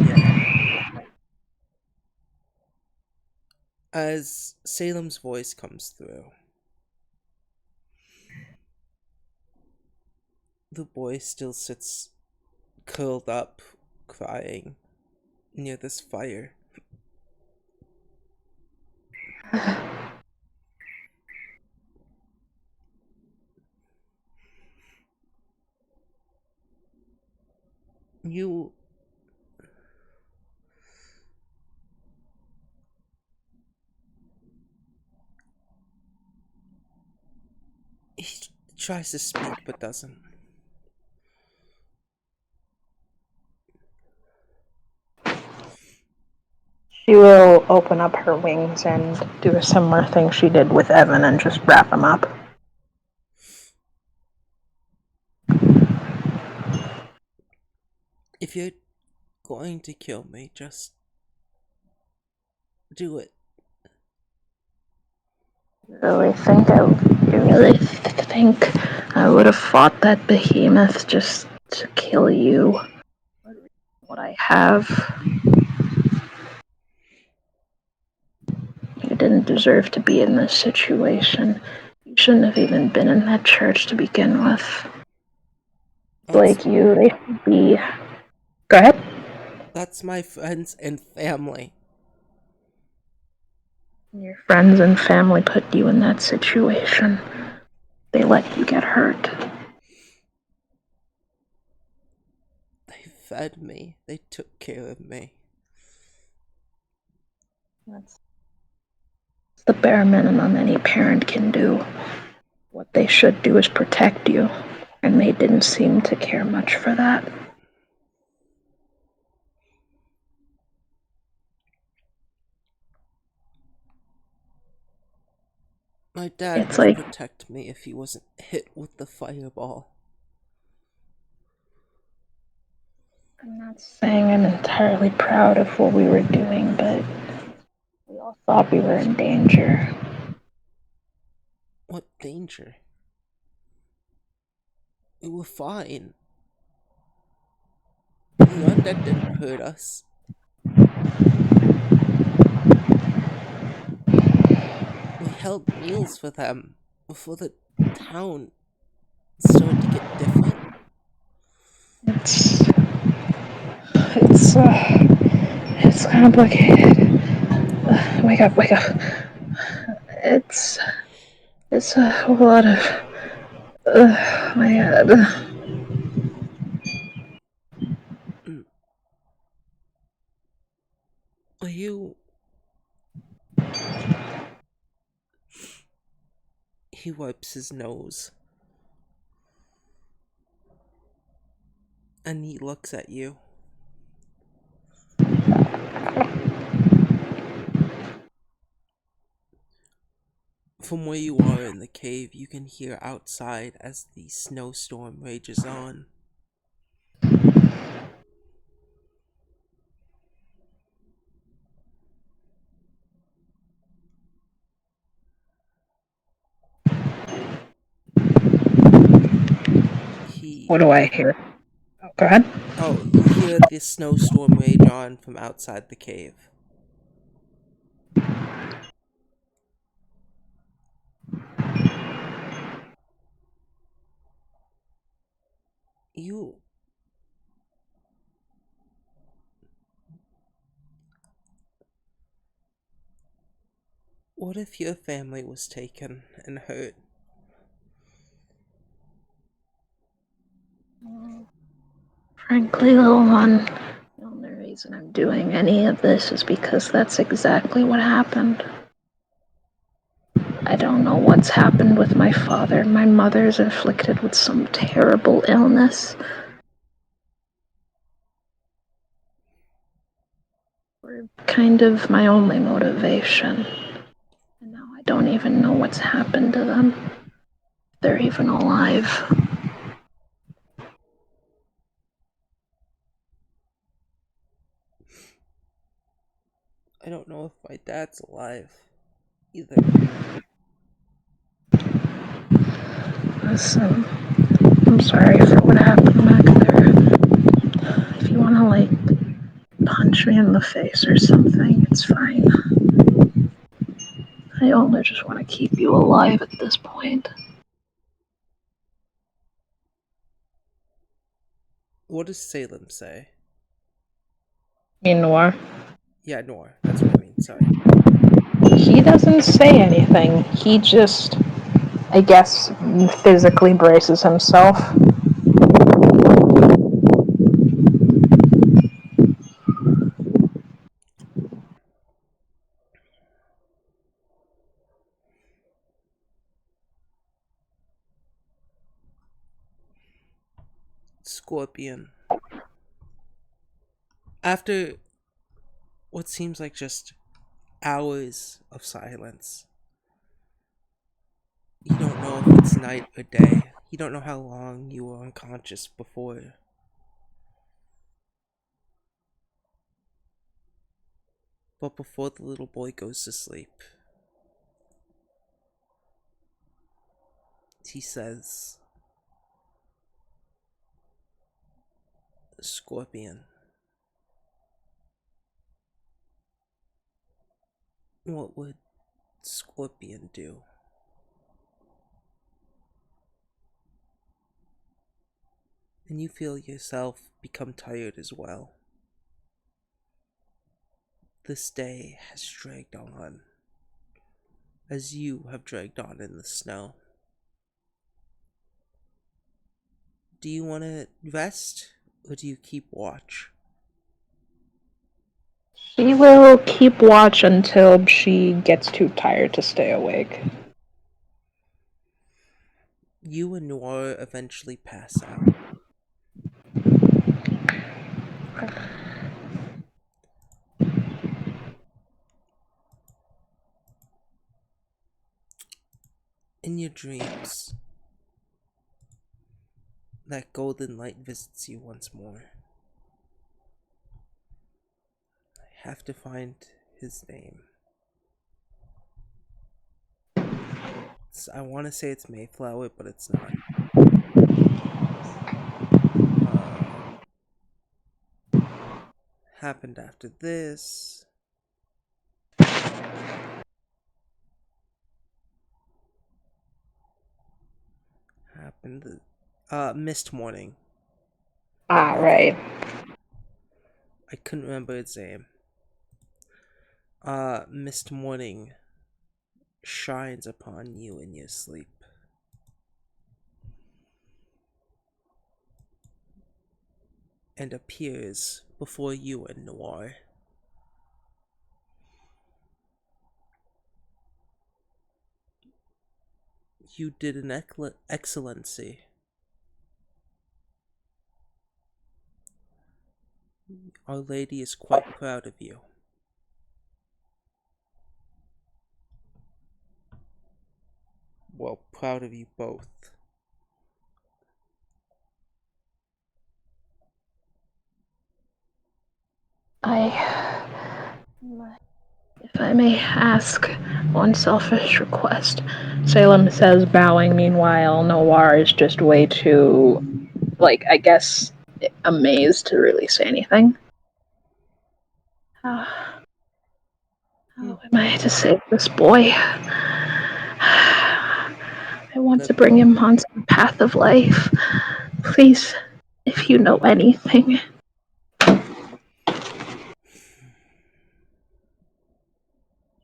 Yeah. As Salem's voice comes through, the boy still sits curled up, crying near this fire. You he tries to speak but doesn't. She will open up her wings and do a similar thing she did with Evan and just wrap him up. If you're going to kill me, just do it. You really think I would have fought that behemoth just to kill you? What I have? You didn't deserve to be in this situation. You shouldn't have even been in that church to begin with. That's Like you, they should be. Go ahead. that's my friends and family. Your friends and family put you in that situation. They let you get hurt. They fed me. They took care of me. That's the bare minimum any parent can do. What they should do is protect you, and they didn't seem to care much for that. My dad It's would like, protect me if he wasn't hit with the fireball. I'm not saying I'm entirely proud of what we were doing, but we all thought we were in danger. What danger? We were fine. The undead didn't hurt us. We held meals for them before the town started to get different. It's it's it's complicated. Wake up. It's it's a whole lot of my head. Mm. Are you... He wipes his nose. And he looks at you. From where you are in the cave, you can hear outside as the snowstorm rages on. What He do I hear? Oh, go ahead. Oh, you hear the snowstorm rage on from outside the cave. You What if your family was taken and hurt? Frankly, little one, the only reason I'm doing any of this is because that's exactly what happened. I don't know what's happened with my father. My mother's afflicted with some terrible illness. Were kind of my only motivation. And now I don't even know what's happened to them. If they're even alive. I don't know if my dad's alive either. Listen, I'm sorry for what happened back there. If you wanna, punch me in the face or something, it's fine. I only just want to keep you alive at this point. What does Salem say? Me Noir. Yeah, Nor. That's what I mean. Sorry. He doesn't say anything. He just, I guess, physically braces himself. Scorpion. After what seems like just hours of silence, you don't know if it's night or day. You don't know how long you were unconscious before. But before the little boy goes to sleep, he says, Scorpion, what would Scorpion do? And you feel yourself become tired as well. This day has dragged on, as you have dragged on in the snow. Do you want to rest, or do you keep watch? She will keep watch until she gets too tired to stay awake. You and Noir eventually pass out. In your dreams, that golden light visits you once more. I have to find his name. I want to say it's Mayflower, but it's not. Uh, Happened after this. Mist Morning. Ah, Okay. right. I couldn't remember its name. Mist Morning shines upon you in your sleep. And appears before you and Noir. You did an excellency. Our Lady is quite proud of you. well, proud of you both. If I may ask one selfish request, Salem says, bowing. Meanwhile, Noir is just way too, I guess, amazed to really say anything. How am I to save this boy? I want to bring him onto the path of life. Please, if you know anything.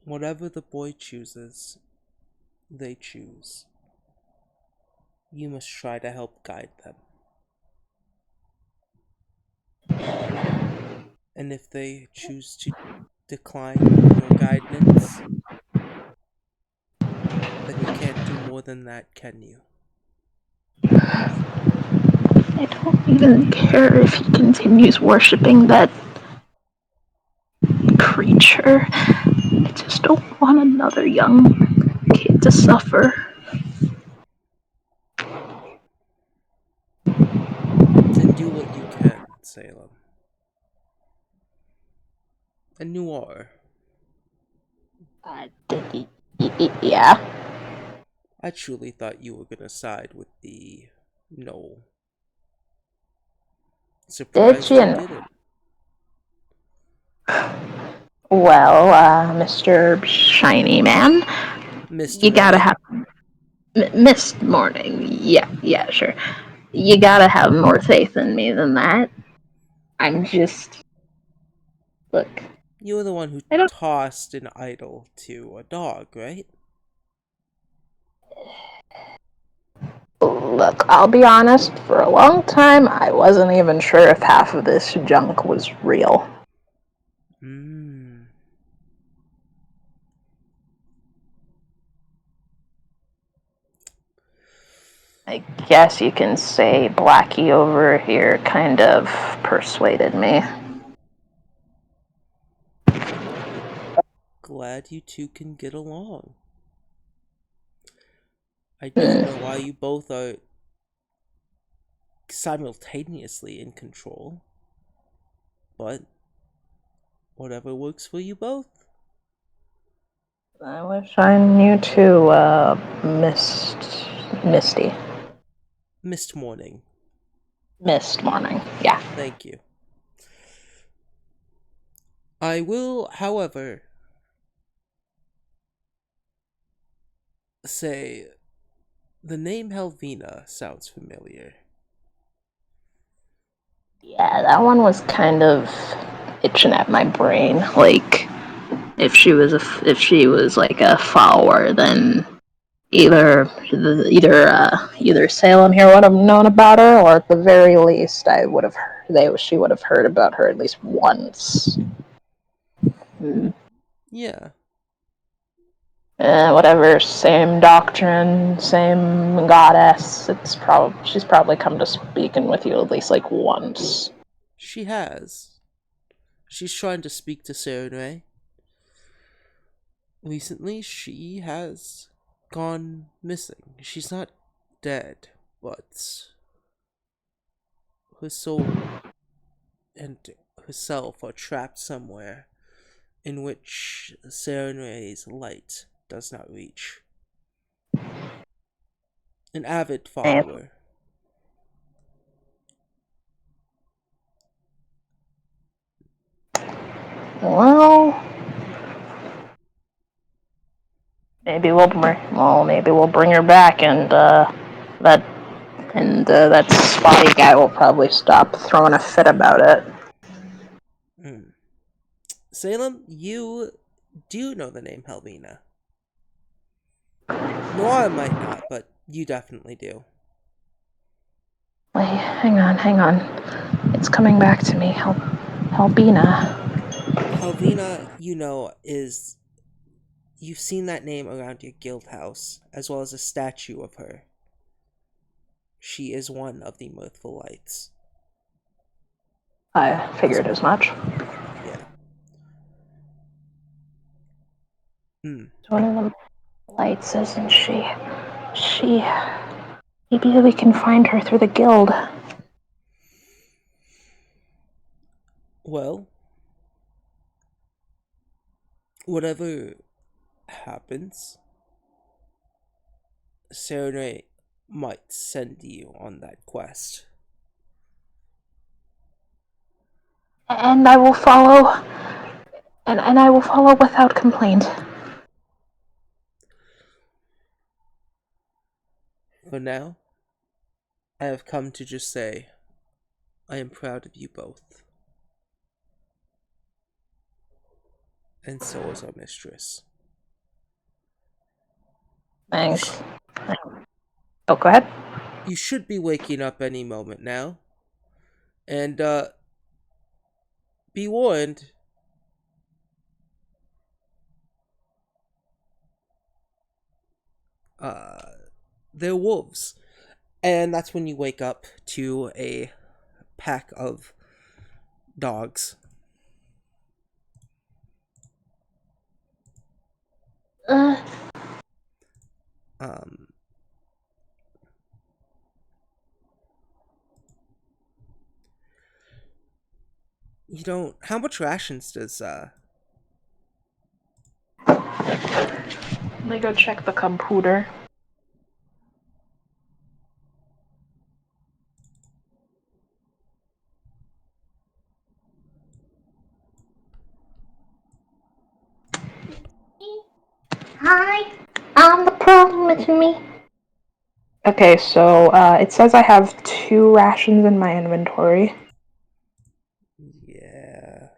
Whatever the boy chooses, they choose. You must try to help guide them. And if they choose to decline your guidance, then you can't do more than that, can you? I don't even care if he continues worshipping that creature. I just don't want another young kid to suffer. Then do what you can, Salem. And Noir, Yeah. I truly thought you were gonna side with the no. Did Surprised you you? didn't. Well, Mr. Shiny Man, Mr. you gotta Morning? have Mist Morning. Yeah, sure. You gotta have more faith in me than that. I'm just look. You were the one who I don't tossed an idol to a dog, right? look. I'll be honest. For a long time, I wasn't even sure if half of this junk was real. Hmm. I guess you can say Blackie over here kind of persuaded me. Glad you two can get along. I don't Hmm. know why you both are simultaneously in control, but whatever works for you both. I wish I knew too, Misty. Mist Morning. Mist Morning, yeah. Thank you. I will, however, say the name Helvina sounds familiar. Yeah, that one was kind of itching at my brain. Like, if she was like a follower, then either Salem here would have known about her, or at the very least, she would have heard about her at least once. Yeah. Whatever, same doctrine, same goddess. She's probably come to speaking with you at least like once. She has. She's trying to speak to Serenue. Recently, she has gone missing. She's not dead, but her soul and herself are trapped somewhere in which Serenue's light does not reach. An avid follower. Well, maybe we'll bring her back, and that that spotty guy will probably stop throwing a fit about it. Mm. Salem, you do know the name Helvina. Noir might not, but you definitely do. Wait, hang on. It's coming back to me. Helbina. Helvina, is. You've seen that name around your guild house, as well as a statue of her. She is one of the Mirthful Lights. I As figured as well. much. Yeah. Hmm. One of them lights, isn't she? She. Maybe we can find her through the guild. Well, whatever happens, Serenade might send you on that quest. And I will follow. And I will follow without complaint. For now, I have come to just say, I am proud of you both. And so is our mistress. Thanks. Oh, go ahead. You should be waking up any moment now. And, be warned, uh, they're wolves. And that's when you wake up to a pack of dogs. Uh, Um, you don't. How much rations does, Let me go check the computer. Hi, the problem is me. Okay, so it says I have 2 rations in my inventory. Yeah.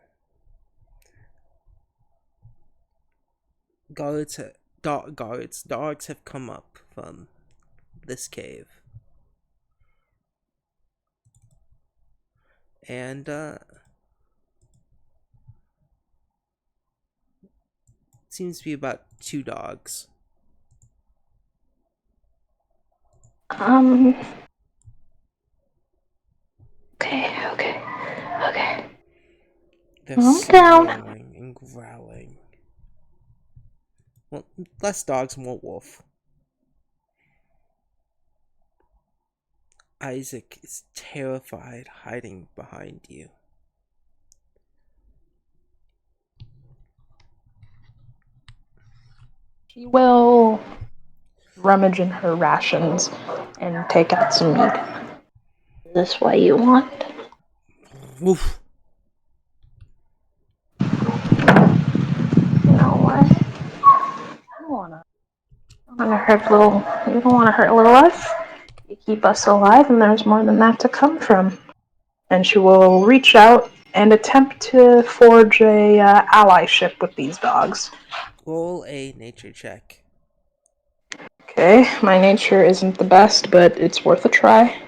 Dogs have come up from this cave. And, seems to be about 2 dogs. Um. Okay. They're I'm down. snarling and growling. Well, less dogs, more wolf. Isaac is terrified, hiding behind you. She will rummage in her rations and take out some meat. Is this what you want? Woof. You know what? I don't wanna hurt little. You don't wanna hurt little us. You keep us alive, and there's more than that to come from. And she will reach out and attempt to forge a allyship with these dogs. Roll a nature check. Okay, my nature isn't the best, but it's worth a try.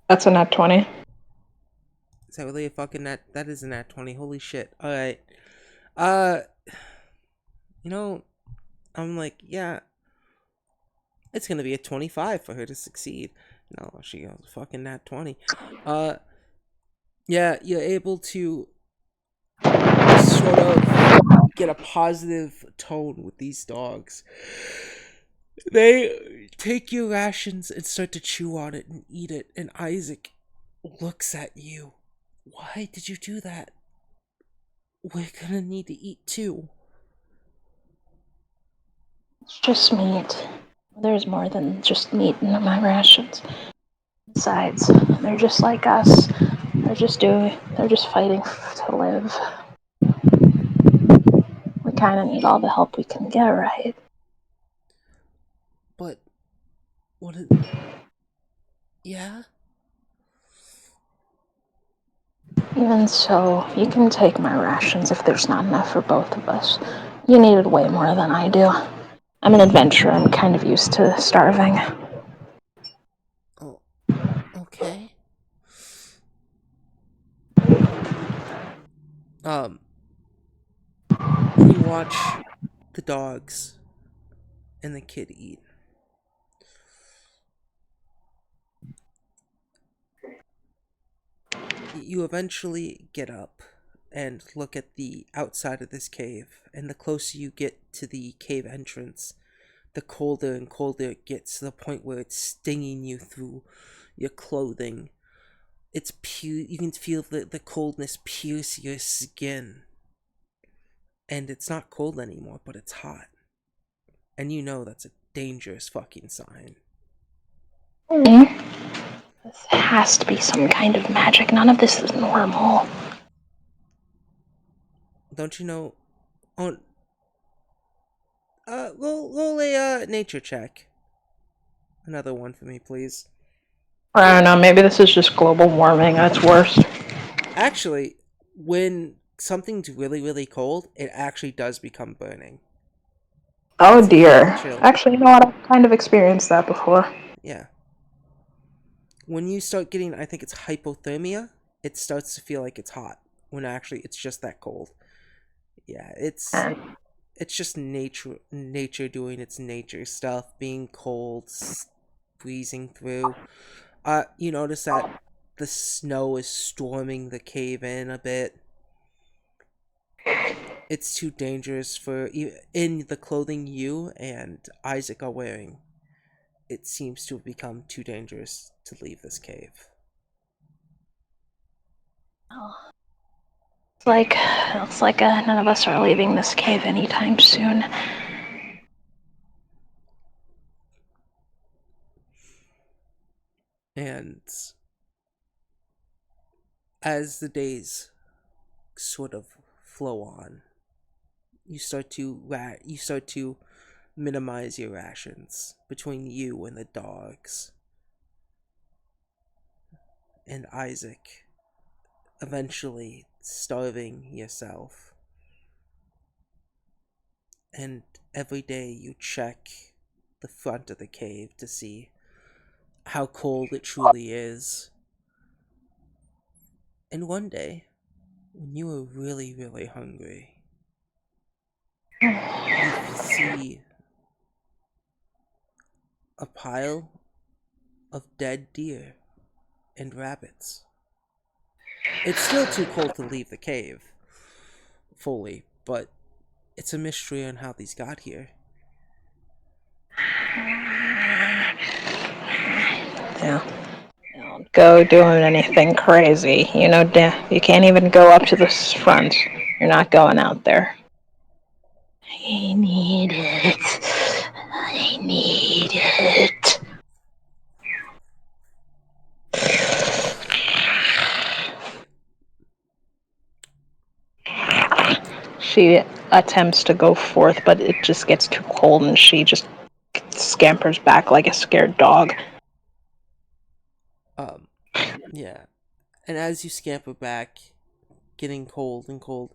That's a nat 20. Is that really a fucking nat? That is a nat 20. Holy shit. Alright. Uh, you know, I'm like, yeah, it's gonna be a 25 for her to succeed. No, she goes fucking nat 20. Uh, yeah, you're able to sort of get a positive tone with these dogs. They take your rations and start to chew on it and eat it, and Isaac looks at you. Why did you do that? We're gonna need to eat too. It's just meat. There's more than just meat in my rations. Besides, they're just like us. They're just fighting to live. We kind of need all the help we can get, right? But, what is. Yeah? Even so, you can take my rations if there's not enough for both of us. You needed way more than I do. I'm an adventurer. I'm kind of used to starving. Oh, okay. Um, and you watch the dogs and the kid eat. You eventually get up and look at the outside of this cave, and the closer you get to the cave entrance, the colder and colder it gets, to the point where it's stinging you through your clothing. You can feel the coldness pierce your skin. And it's not cold anymore, but it's hot. And you know that's a dangerous fucking sign. This has to be some kind of magic. None of this is normal. Don't you know? Oh, roll a nature check. Another one for me, please. I don't know, maybe this is just global warming. That's worse. Actually, when something's really, really cold, it actually does become burning. Oh It's a dear. fucking chill. Actually, you know what? I've kind of experienced that before. Yeah. When you start getting, I think it's hypothermia, it starts to feel like it's hot. When actually it's just that cold. Yeah, And it's just nature doing its nature stuff, being cold, breezing through. You notice that the snow is storming the cave in a bit. It's too dangerous for in the clothing you and Isaac are wearing. It seems to have become too dangerous to leave this cave. Looks like none of us are leaving this cave anytime soon. And as the days sort of flow on, you start to minimize your rations between you and the dogs. And Isaac, eventually starving yourself. And every day you check the front of the cave to see how cold it truly is. And one day, when you are really, really hungry, you see a pile of dead deer and rabbits. It's still too cold to leave the cave fully, but it's a mystery on how these got here. yeah, don't go doing anything crazy. You know, you can't even go up to the front. You're not going out there. I need it. I need it. She attempts to go forth, but it just gets too cold and she just scampers back like a scared dog. Um, yeah. And as you scamper back, getting cold and cold,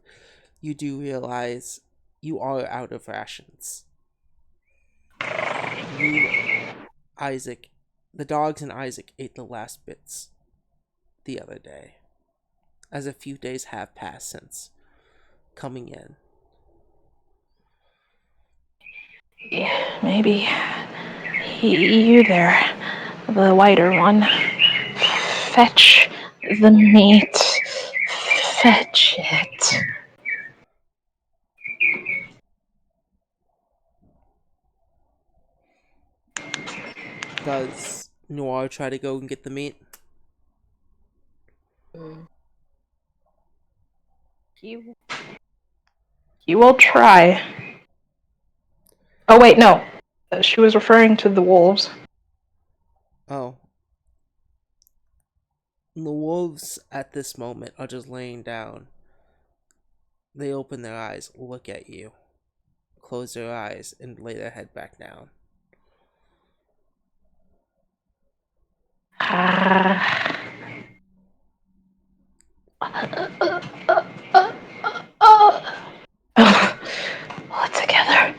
you do realize you are out of rations. You, Isaac, the dogs and Isaac ate the last bits the other day, as a few days have passed since coming in. Yeah, maybe you there, the whiter one. Fetch the meat. Fetch it. Does Noir try to go and get the meat? You will try. Oh wait, no. She was referring to the wolves. Oh. The wolves at this moment are just laying down. They open their eyes, look at you, close their eyes, and lay their head back down. All together.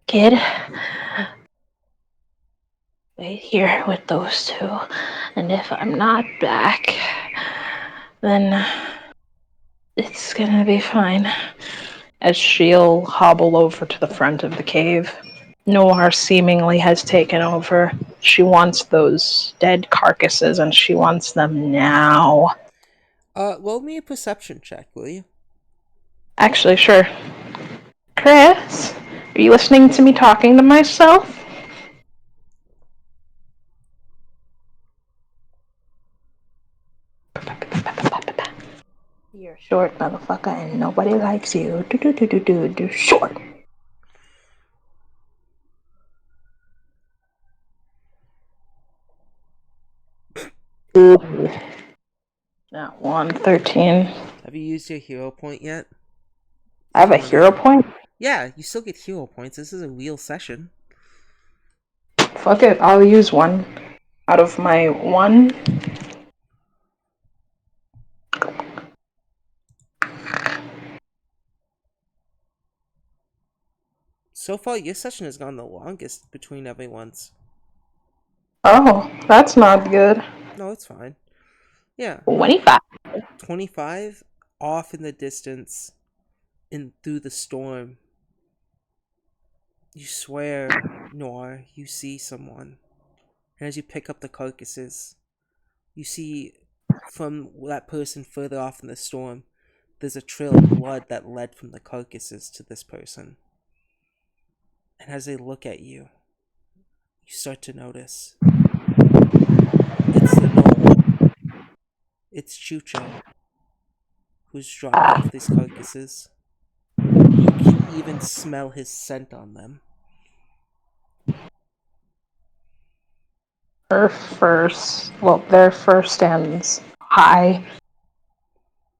Kid, wait here with those two, and if I'm not back, then it's gonna be fine. As she'll hobble over to the front of the cave. Noir seemingly has taken over. She wants those dead carcasses, and she wants them now. Roll me a perception check, will you? Actually, sure. Chris, are you listening to me talking to myself? You're short, motherfucker, and nobody likes you. Do short. Ooh. Not 113. Have you used your hero point yet? I have a hero point? Yeah, you still get hero points. This is a real session. Fuck it, I'll use one. Out of my one. So far, your session has gone the longest between everyone's. Oh, that's not good. No, it's fine. Yeah. 25. 25 off in the distance and through the storm. You swear, Nor, you see someone. And as you pick up the carcasses, you see from that person further off in the storm, there's a trail of blood that led from the carcasses to this person. And as they look at you, you start to notice it's the gnome. It's Chucho, who's dropped off these carcasses. You can even smell his scent on them. Their fur stands high,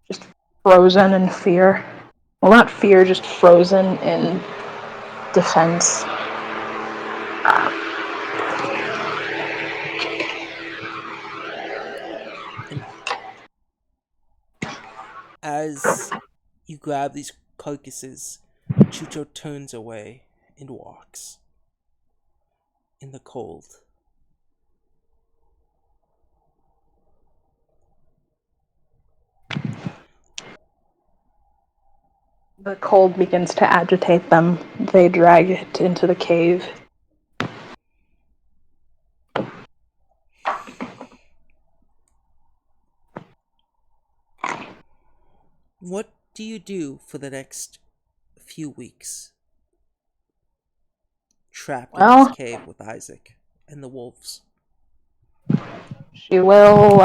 just frozen in fear. Well, not fear, just frozen in defense. And as you grab these carcasses, Chucho turns away and walks in the cold. The cold begins to agitate them. They drag it into the cave. What do you do for the next few weeks? Trapped in this Well, cave with Isaac and the wolves. she will,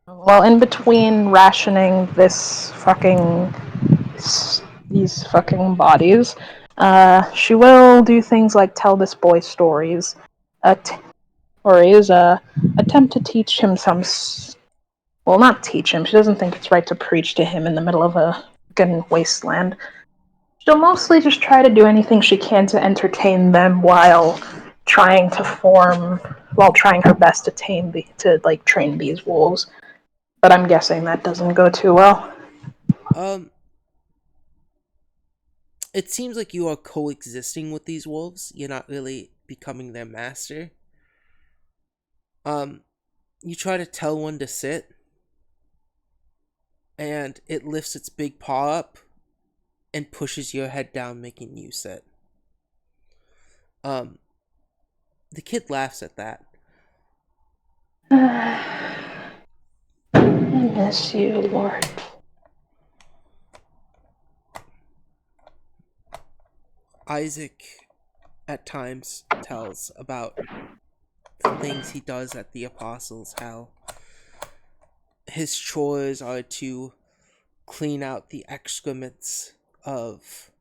well, in between rationing these fucking bodies, she will do things like tell this boy stories, attempt to teach him well, not teach him. She doesn't think it's right to preach to him in the middle of a fucking wasteland. She'll mostly just try to do anything she can to entertain them while trying her best to train these wolves. But I'm guessing that doesn't go too well. It seems like you are coexisting with these wolves. You're not really becoming their master. You try to tell one to sit, and it lifts its big paw up and pushes your head down, making you sit. The kid laughs at that. I miss you, Lord. Isaac, at times, tells about the things he does at the Apostles, how his chores are to clean out the excrements of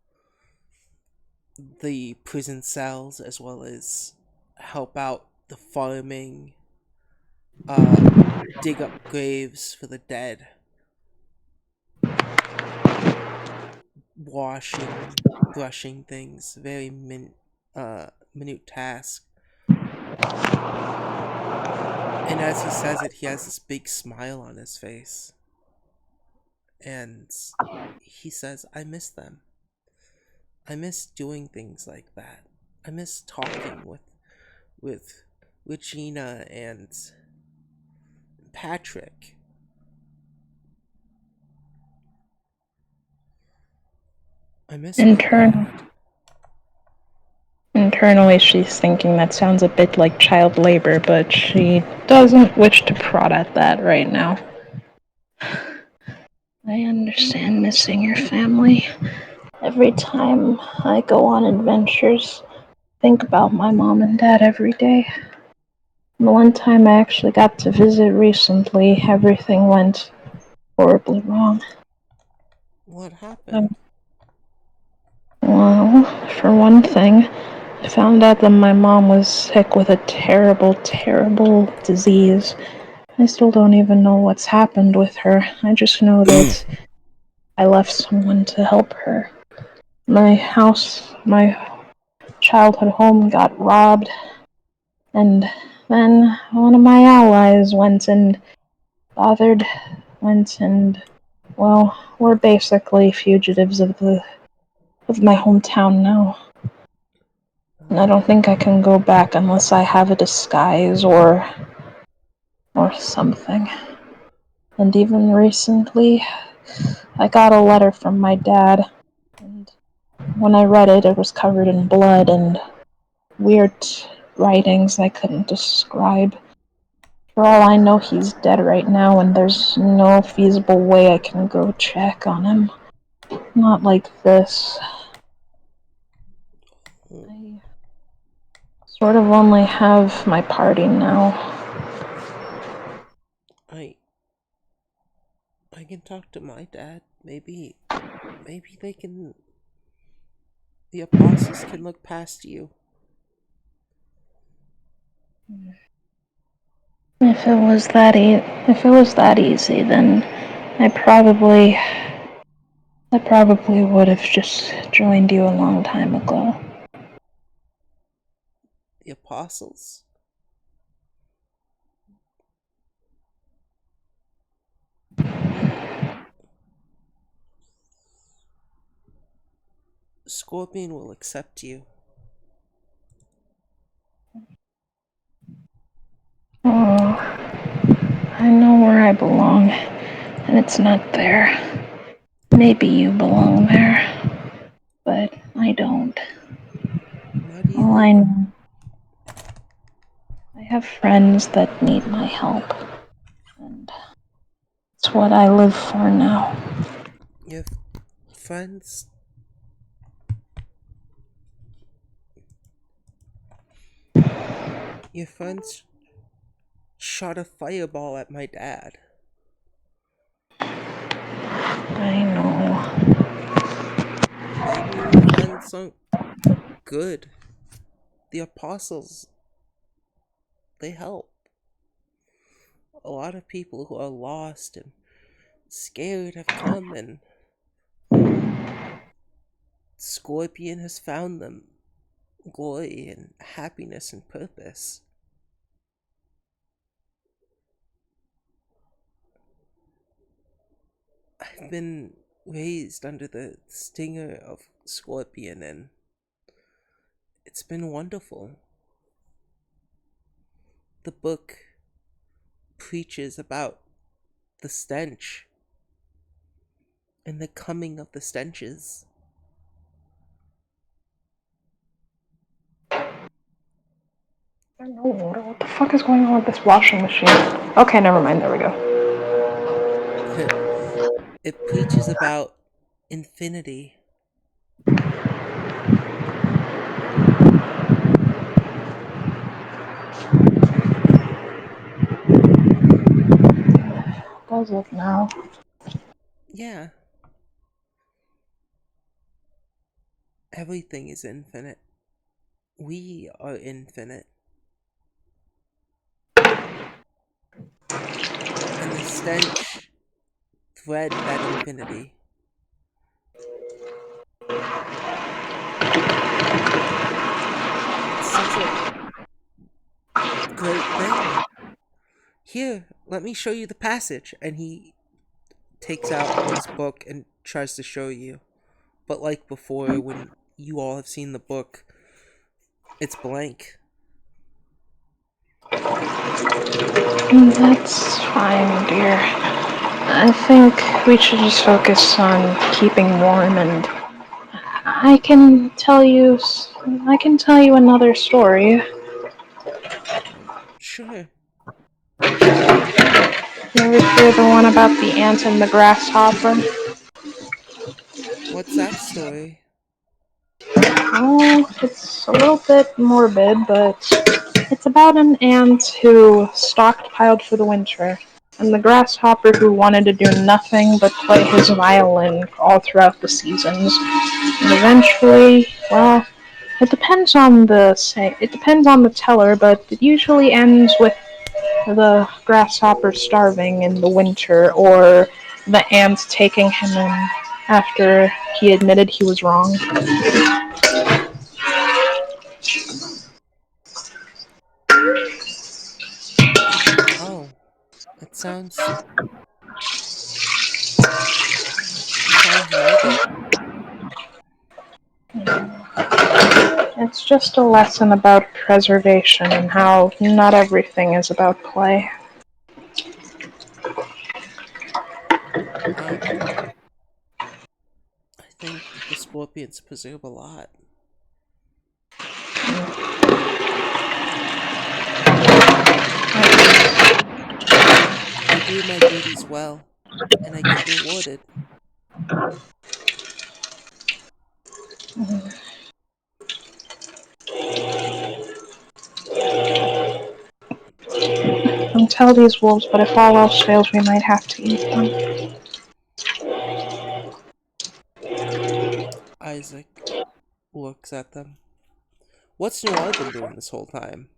the prison cells, as well as help out the farming, dig up graves for the dead, washing, brushing things. Very minute task. And as he says it, he has this big smile on his face. And he says, I miss them. I miss doing things like that. I miss talking with Regina and Patrick. In turn, internally she's thinking that sounds a bit like child labor, but she doesn't wish to prod at that right now. I understand missing your family. Every time I go on adventures, think about my mom and dad every day. The one time I actually got to visit recently, everything went horribly wrong. What happened? Well, for one thing, I found out that my mom was sick with a terrible, terrible disease. I still don't even know what's happened with her. I just know that I left someone to help her. My childhood home got robbed, and then one of my allies well, we're basically fugitives of my hometown now. And I don't think I can go back unless I have a disguise or something. And even recently, I got a letter from my dad, and when I read it, it was covered in blood and weird writings I couldn't describe. For all I know, he's dead right now, and there's no feasible way I can go check on him. Not like this. I sort of only have my party now. I can talk to my dad. Maybe they can. The apostles can look past you. If it was that easy, then I probably would have just joined you a long time ago. The apostles. Scorpion will accept you. Oh, I know where I belong, and it's not there. Maybe you belong there, but I don't. Why do you All leave? I know, I have friends that need my help, and it's what I live for now. Your friends. Your friends shot a fireball at my dad. I know. Maybe your friends aren't good. The apostles, they help. A lot of people who are lost and scared have come, and Scorpion has found them glory and happiness and purpose. I've been raised under the stinger of Scorpion, and it's been wonderful. The book preaches about the stench and the coming of the stenches. No, what the fuck is going on with this washing machine? Okay, never mind, there we go. It preaches about infinity. Does it now? Yeah, everything is infinite. We are infinite. And the stench thread that infinity. It's such a great thing. Here, let me show you the passage. And he takes out his book and tries to show you. But like before, when you all have seen the book, it's blank. That's fine, dear. I think we should just focus on keeping warm and I can tell you. I can tell you another story. Sure. You ever hear the one about the ant and the grasshopper? What's that story? Oh, it's a little bit morbid, but it's about an ant who stockpiled for the winter, and the grasshopper who wanted to do nothing but play his violin all throughout the seasons. And eventually, well, it depends on the teller, but it usually ends with the grasshopper starving in the winter, or the ant taking him in after he admitted he was wrong. Oh, it sounds morbid. It's just a lesson about preservation and how not everything is about play. Well, I think the scorpions preserve a lot. I do my duties well, and I get rewarded. Don't tell these wolves, but if all else fails, we might have to eat them. Isaac looks at them. What's Noir been doing this whole time?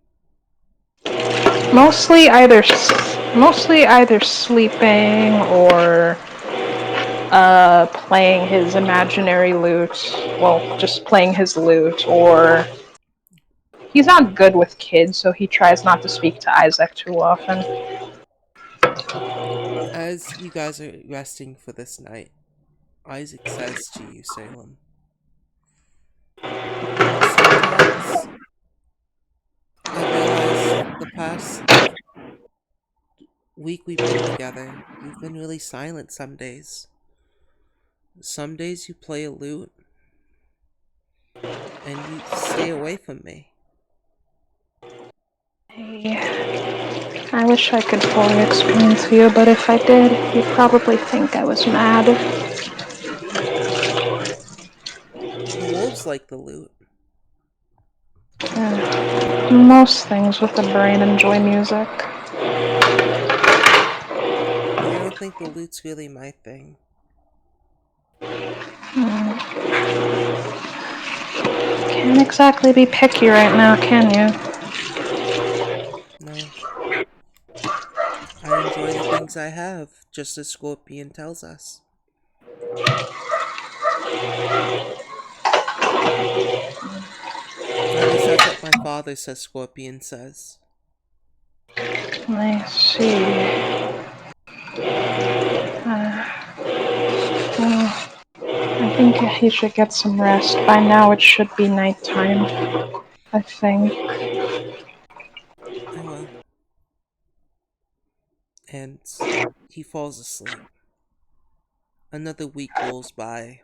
Mostly either, mostly either sleeping or playing his imaginary lute. Well, just playing his lute, or he's not good with kids, so he tries not to speak to Isaac too often. As you guys are resting for this night, Isaac says to you, Salem, sometimes I realize the past week we've been together, you've been really silent some days. Some days you play a lute and you stay away from me. I wish I could fully explain to you, but if I did, you'd probably think I was mad. The wolves like the lute. Most things with a brain enjoy music. I don't think the lute's really my thing. Can't exactly be picky right now, can you? No. I enjoy the things I have, just as Scorpion tells us. At least that's what my father says Scorpion says. I see. Well, I think he should get some rest. By now it should be nighttime, I think. I will. And he falls asleep. Another week rolls by.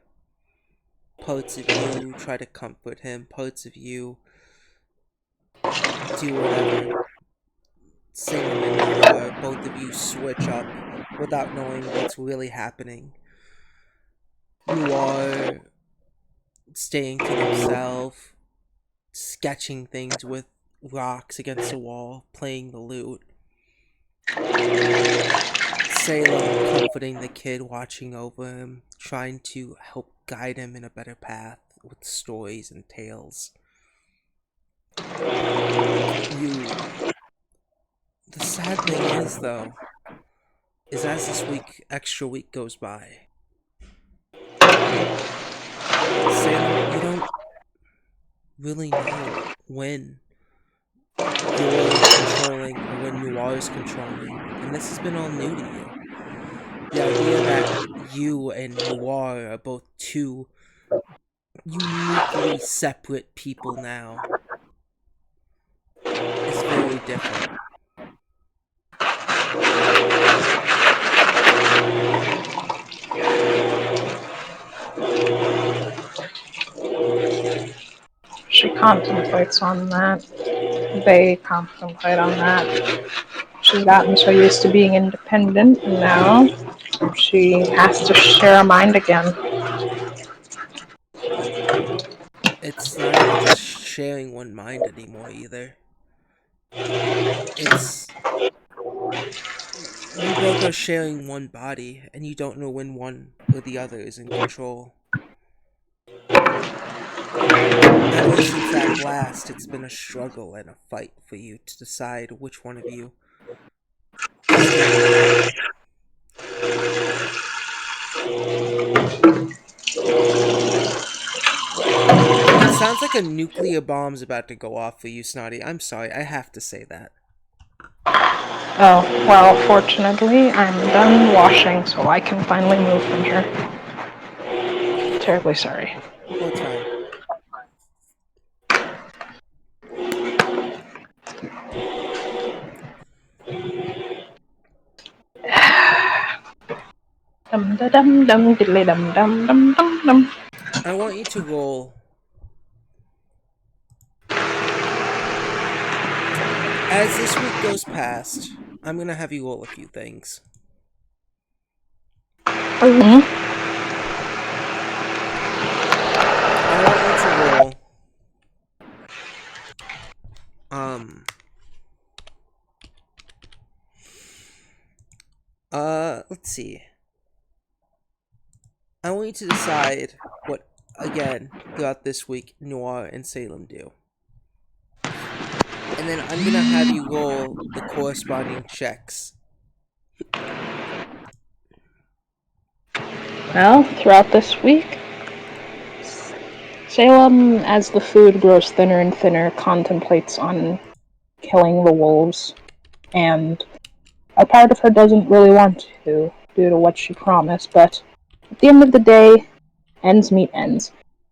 Parts of you try to comfort him, parts of you do whatever. Sing him a Noir, both of you switch up without knowing what's really happening. Noir staying to themselves, sketching things with rocks against the wall, playing the lute. Salem comforting the kid, watching over him, trying to help guide him in a better path with stories and tales. You. The sad thing is, though, is as this extra week goes by, Salem, you don't really know when you're controlling or when Noir is controlling, and this has been all new to you. The idea that you and Noir are both two uniquely separate people now is very different. contemplates on that. They contemplate on that. She's gotten so used to being independent, and now she has to share a mind again. It's not even just sharing one mind anymore either. It's you both are sharing one body, and you don't know when one or the other is in control. Ever since that blast, it's been a struggle and a fight for you to decide which one of you is doing what. It sounds like a nuclear bomb's about to go off for you, Snotty. I'm sorry, I have to say that. Oh, well, fortunately, I'm done washing, so I can finally move from here. Terribly sorry. Oh, it's fine. Dum da dum dum diddly dum dum dum dum dum. I want you to roll. As this week goes past, I'm gonna have you roll a few things. Mm-hmm. I want you to roll. Let's see. I want you to decide what, again, throughout this week, Noir and Salem do. And then I'm gonna have you roll the corresponding checks. Well, throughout this week, Salem, as the food grows thinner and thinner, contemplates on killing the wolves, and a part of her doesn't really want to, due to what she promised, but at the end of the day, ends meet ends.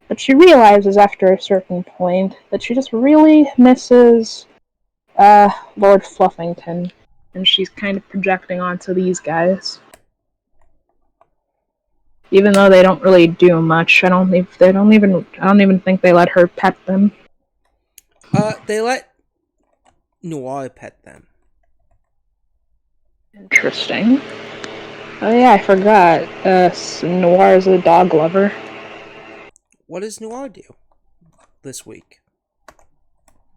But she realizes after a certain point that she just really misses Lord Fluffington, and she's kind of projecting onto these guys. Even though they don't really do much, I don't even think they let her pet them. They let Noir pet them. Interesting. Oh yeah, I forgot. Noir is a dog lover. What does Noir do this week?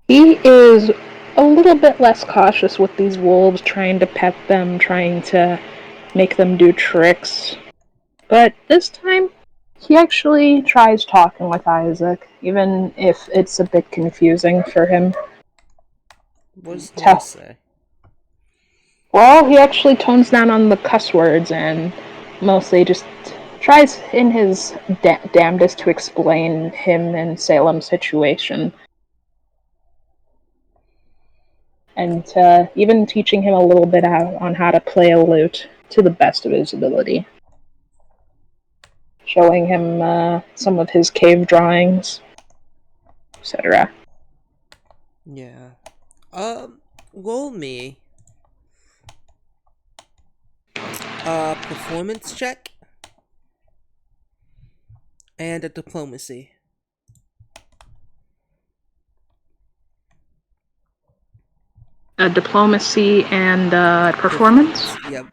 He is a little bit less cautious with these wolves, trying to pet them, trying to make them do tricks. But this time, he actually tries talking with Isaac, even if it's a bit confusing for him. What does Noir say? Well, he actually tones down on the cuss words and mostly just tries in his damnedest to explain him and Salem's situation. And even teaching him a little bit on how to play a lute to the best of his ability. Showing him some of his cave drawings, etc. Yeah. Roll me a performance check and a diplomacy. Diplomacy and performance. Yep.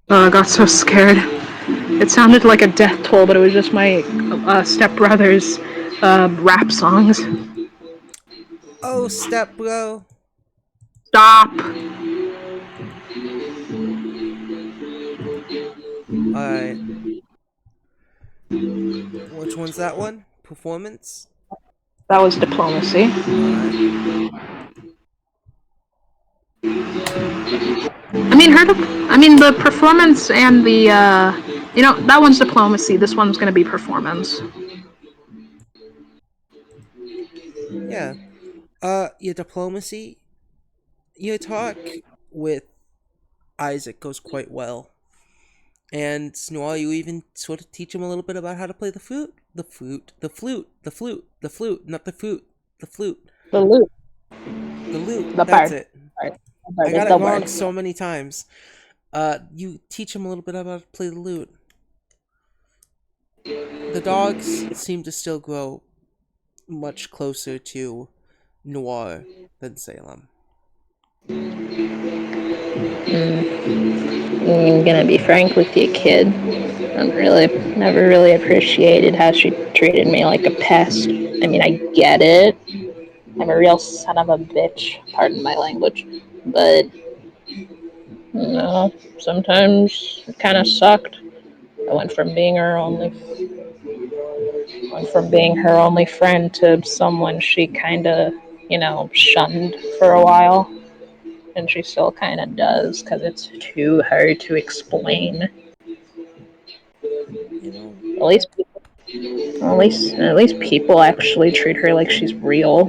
I got so scared. It sounded like a death toll, but it was just my stepbrother's rap songs. Oh, step bro. Stop! Alright. Which one's that one? Performance? That was diplomacy. Alright. The performance and the, that one's diplomacy. This one's gonna be performance. Yeah. Your diplomacy, your talk with Isaac goes quite well. And Snore, you even sort of teach him a little bit about how to play the flute. The flute. Not the flute. The flute. The lute. The lute. The That's bird. it. Right. I got it wrong so many times. You teach him a little bit about how to play the lute. The dogs seem to still grow much closer to Noir than Salem. I'm gonna be frank with you, kid. Never really appreciated how she treated me like a pest. I mean, I get it. I'm a real son of a bitch, pardon my language. But, sometimes it kind of sucked. I went from being her only friend to someone she kind of, shunned for a while. And she still kind of does, because it's too hard to explain. You know, At least, at least people actually treat her like she's real.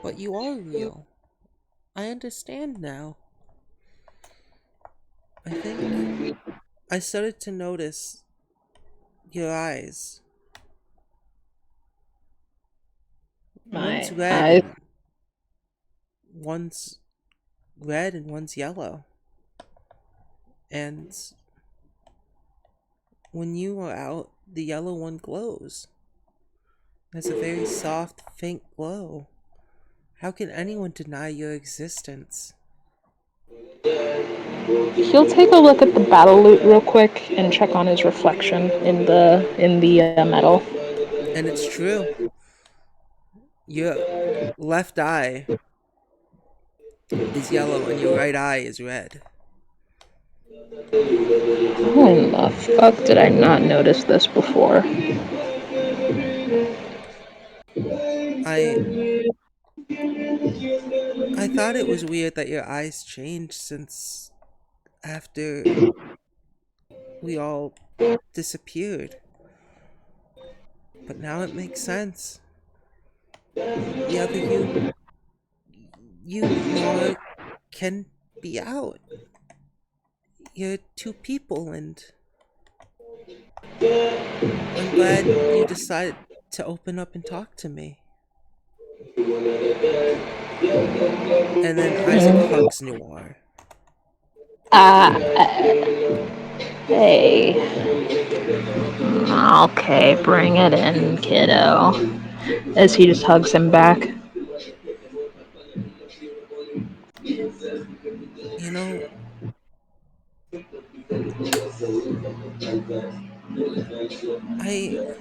but you are real. I understand now. I think I started to notice your eyes. One's My red eyes. and one's one's yellow. And when you are out, the yellow one glows. There's a very soft, faint glow. How can anyone deny your existence? He'll take a look at the battle loot real quick and check on his reflection in the metal. And it's true. Your left eye is yellow and your right eye is red. How in the fuck did I not notice this before? I I thought it was weird that your eyes changed since after we all disappeared. But now it makes sense. The other you Nora can be out. You're two people, and I'm glad you decided to open up and talk to me. And then Isaac Mm. hugs Noir. Hey. Okay, bring it in, kiddo. As he just hugs him back. You know, I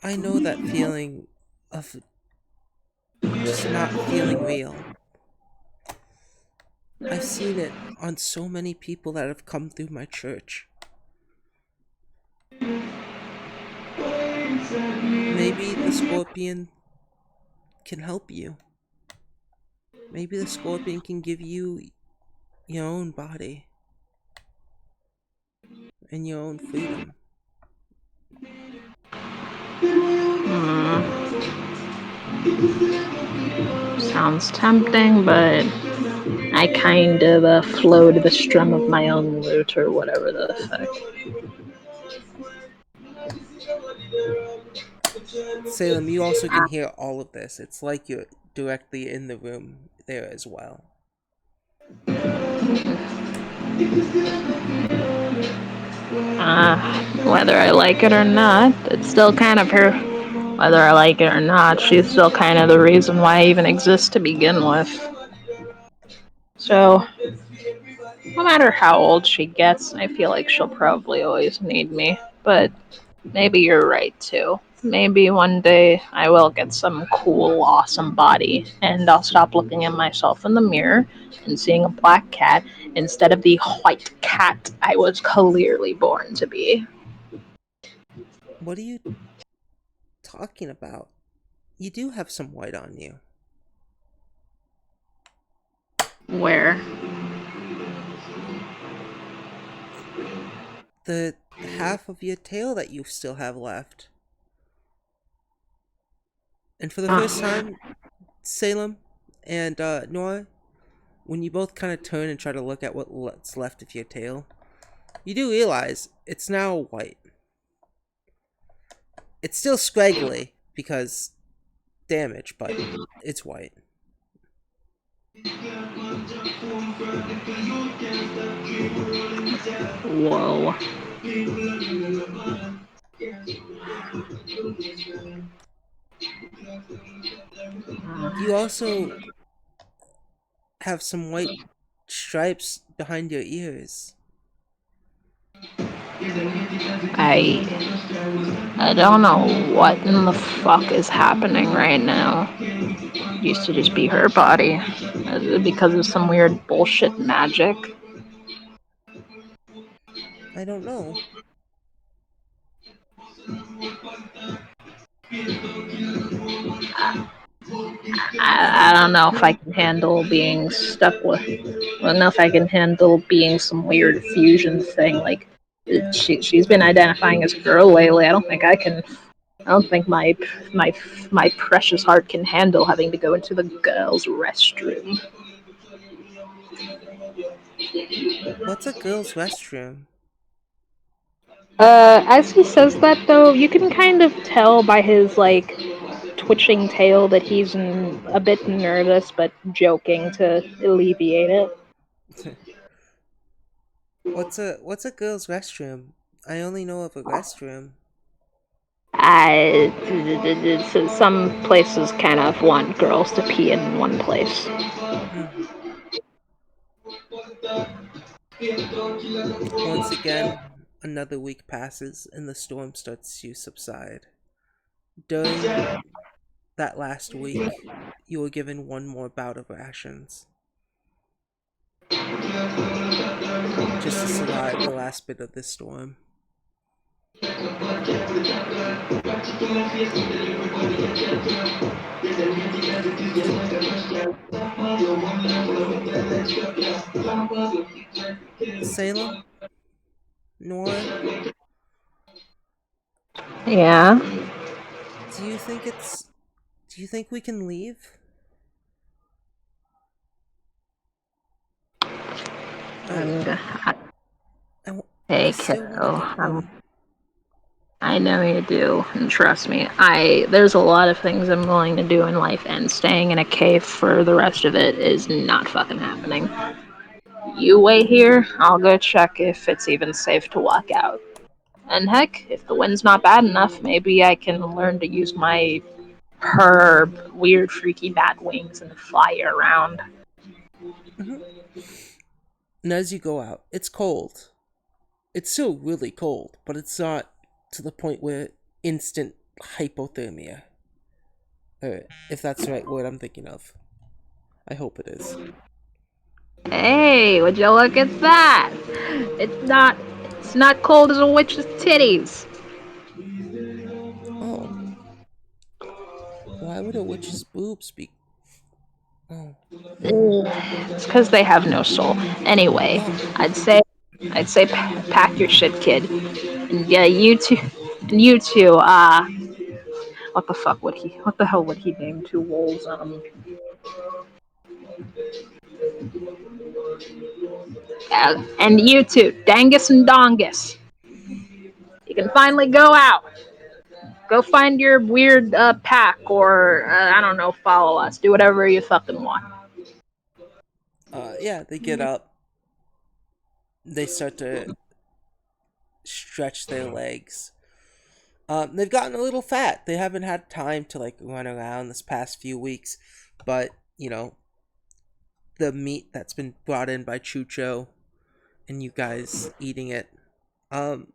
I know that feeling of just not feeling real. I've seen it on so many people that have come through my church. Maybe the scorpion can help you. Maybe the scorpion can give you your own body and your own freedom. Hmm. Sounds tempting, but I kind of flowed the strum of my own lute or whatever the fuck. Salem, you also can hear all of this. It's like you're directly in the room there as well. Whether I like it or not, it's still kind of her. Whether I like it or not, she's still kind of the reason why I even exist to begin with. So, no matter how old she gets, I feel like she'll probably always need me. But maybe you're right too. Maybe one day I will get some cool, awesome body, and I'll stop looking at myself in the mirror and seeing a black cat instead of the white cat I was clearly born to be. What are you talking about? You do have some white on you. Where? The half of your tail that you still have left. And for the first Oh, time, Salem and Nora, when you both kind of turn and try to look at what's left of your tail, you do realize it's now white. It's still scraggly because damage, but it's white. Whoa. You also have some white stripes behind your ears. I don't know what in the fuck is happening right now. Used to just be her body. Because of some weird bullshit magic. I don't know. I don't know if I can handle being stuck with. I don't know if I can handle being some weird fusion thing. Like, she's been identifying as a girl lately. I don't think I can. I don't think my my precious heart can handle having to go into the girls' restroom. What's a girl's restroom? As he says that though, you can kind of tell by his like twitching tail that he's a bit nervous, but joking to alleviate it. What's a girl's restroom? I only know of a restroom. Some places kind of want girls to pee in one place. Hmm. Once again, another week passes and the storm starts to subside. During that last week, you were given one more bout of rations just to survive the last bit of this storm. Can Salem, Nora, Yeah. do you think it's do you think we can leave? I I'm, I hey still want to kiddo, go home. I know you do, and trust me, there's a lot of things I'm willing to do in life, and staying in a cave for the rest of it is not fucking happening. You wait here, I'll go check if it's even safe to walk out. And heck, if the wind's not bad enough, maybe I can learn to use my herb, weird, freaky bat wings and fly around. Hmm. And as you go out, it's cold. It's still really cold, but it's not to the point where instant hypothermia. If that's the right word I'm thinking of. I hope it is. Hey, would you look at that? It's not, it's not cold as a witch's titties. Oh, why would a witch's boobs be? Oh, It's because they have no soul. Anyway, mom. I'd say, pack your shit, kid. And yeah, you two. What the fuck would he? What the hell would he name two wolves? And you two, Dangus and Dongus. You can finally go out. Go find your weird pack, or I don't know, follow us. Do whatever you fucking want. Yeah, they get up. They start to stretch their legs. They've gotten a little fat. They haven't had time to like run around this past few weeks, but the meat that's been brought in by Chucho and you guys eating it, um,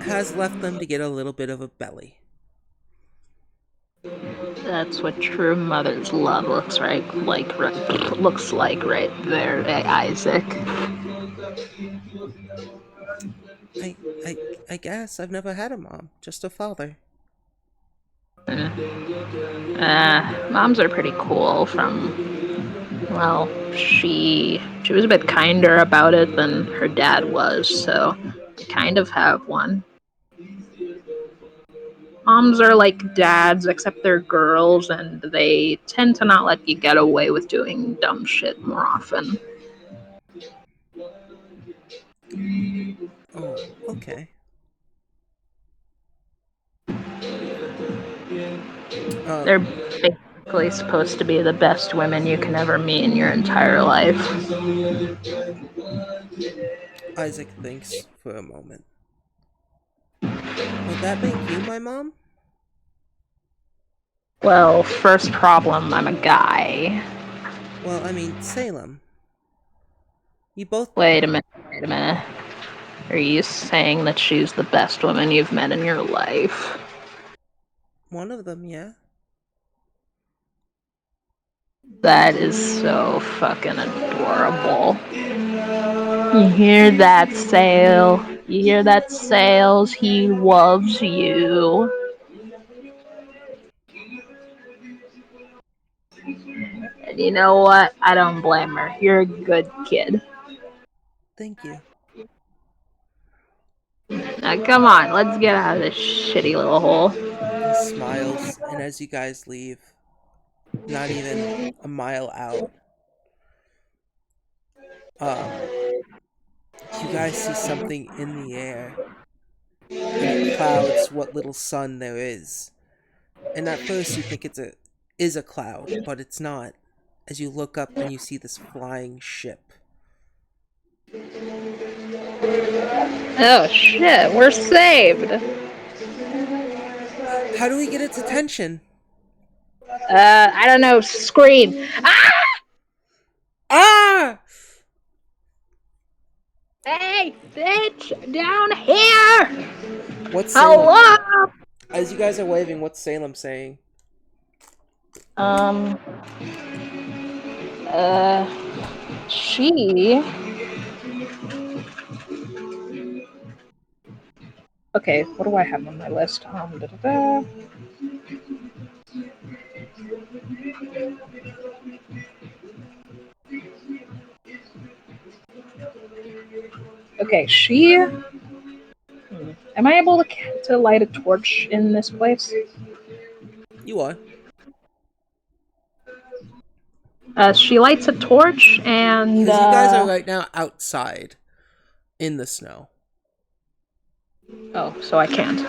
has left them to get a little bit of a belly. That's what true mother's love looks like right there, Isaac. I, I, I guess I've never had a mom, just a father. Moms are pretty cool. Well, she was a bit kinder about it than her dad was, so I kind of have one. Moms are like dads, except they're girls, and they tend to not let you get away with doing dumb shit more often. Oh, okay. They're Um, big. basically supposed to be the best women you can ever meet in your entire life. Isaac thinks for a moment. Would that make you my mom? Well, first problem, I'm a guy. Well, I mean, Salem. You both. Wait a minute. Are you saying that she's the best woman you've met in your life? One of them, yeah. That is so fucking adorable. You hear that, Sale? You hear that, Sales? He loves you. And you know what? I don't blame her. You're a good kid. Thank you. Now, come on, let's get out of this shitty little hole. He smiles, and as you guys leave, not even a mile out, um, you guys see something in the air, and it clouds what little sun there is. And at first you think is a cloud, but it's not. As you look up and you see this flying ship. Oh shit, we're saved. How do we get its attention? I don't know, scream. Ah! Ah! Hey, bitch, down here! What's Salem? Hello! As you guys are waving, what's Salem saying? Um, uh, she. Okay, what do I have on my list? Da-da-da. Okay, she. Am I able to light a torch in this place? You are. She lights a torch and, Because you guys are right now outside in the snow. oh, so I can't.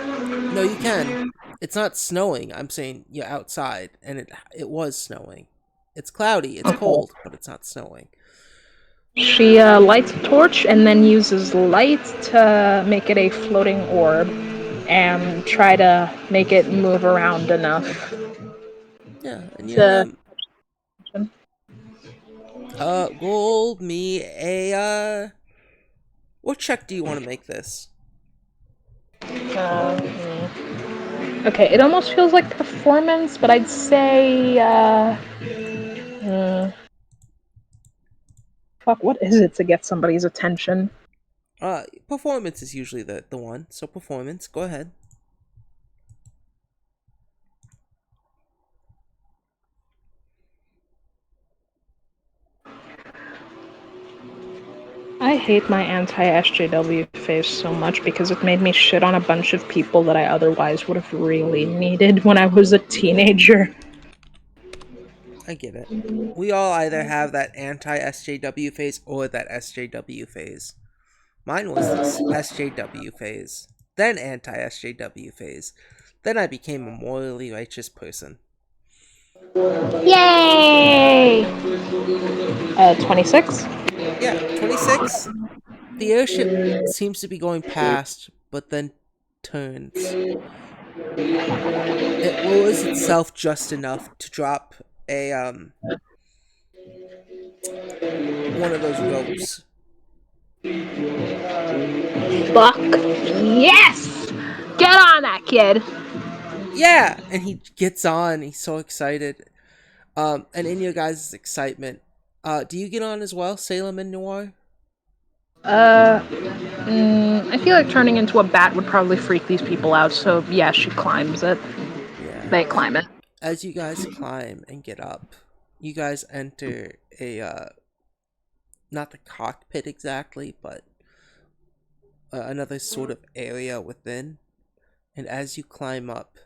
No, you can. It's not snowing. I'm saying you're outside, and it was snowing. It's cloudy. It's Okay. cold, but it's not snowing. She lights a torch and then uses light to make it a floating orb and try to make it move around enough Yeah, and to. roll me a what check do you want to make this? Uh, okay, it almost feels like performance, but I'd say. Fuck, what is it to get somebody's attention? Performance is usually the one. So performance, go ahead. I hate my anti-SJW phase so much because it made me shit on a bunch of people that I otherwise would have really needed when I was a teenager. I get it. We all either have that anti SJW phase or that SJW phase. Mine was this SJW phase, then anti SJW phase. Then I became a morally righteous person. Yay! 26? Yeah, 26. The airship seems to be going past, but then turns. It lowers itself just enough to drop a one of those ropes. Fuck yes! Get on that, kid! Yeah, and he gets on. He's so excited. And in your guys' excitement, do you get on as well, Salem and Noir? I feel like turning into a bat would probably freak these people out, so yeah, she climbs it. Yeah. They climb it. As you guys climb and get up, you guys enter a not the cockpit exactly, but another sort of area within. And as you climb up,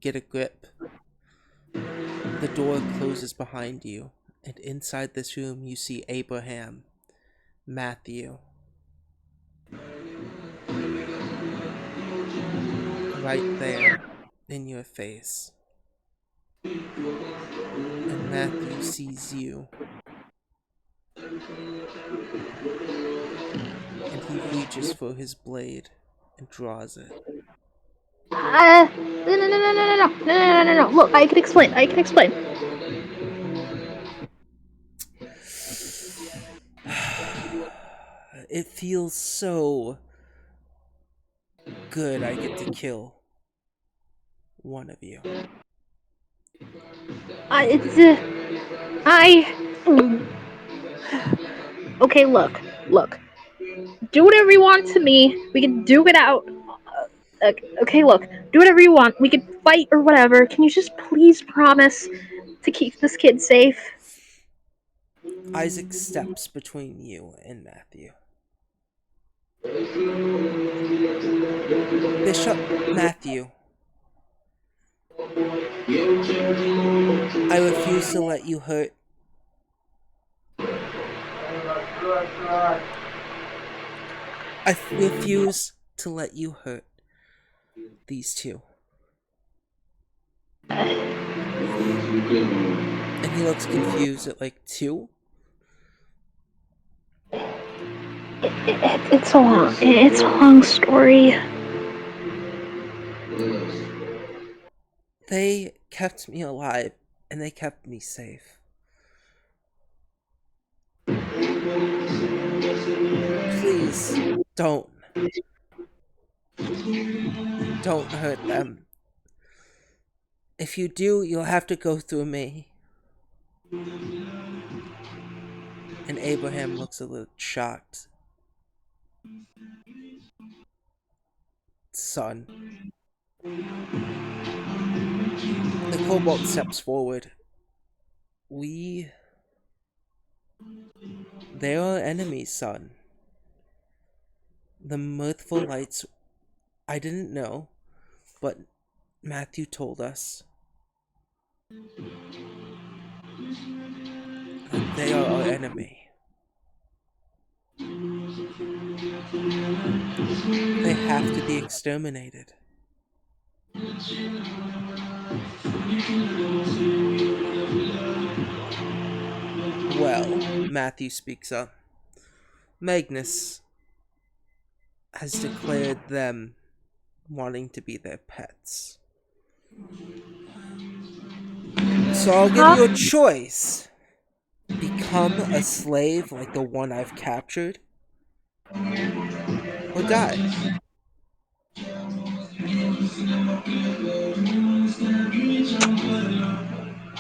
get a grip. The door closes behind you, and inside this room you see Abraham, Matthew, right there in your face. Matthew sees you, and he reaches for his blade and draws it. No, no, no, no, no, no, no, no, no, no, no. Look, I can explain. I can explain. It feels so good I get to kill one of you. It's I. Okay, look. Do whatever you want to me. We can do it out. Okay, look. Do whatever you want. We can fight or whatever. Can you just please promise to keep this kid safe? Isaac steps between you and Matthew. Bishop Matthew, I refuse to let you hurt. Refuse to let you hurt these two. And he looks confused at like two. It's a long story. They kept me alive and they kept me safe. Please don't. Don't hurt them. If you do, you'll have to go through me. And Abraham looks a little shocked. Son. The kobold steps forward. They are enemies, son. The mirthful lights, I didn't know, but Matthew told us that they are our enemy. They have to be exterminated. Well, Matthew speaks up. Magnus has declared them wanting to be their pets. So I'll give you a choice. Become a slave like the one I've captured, or die.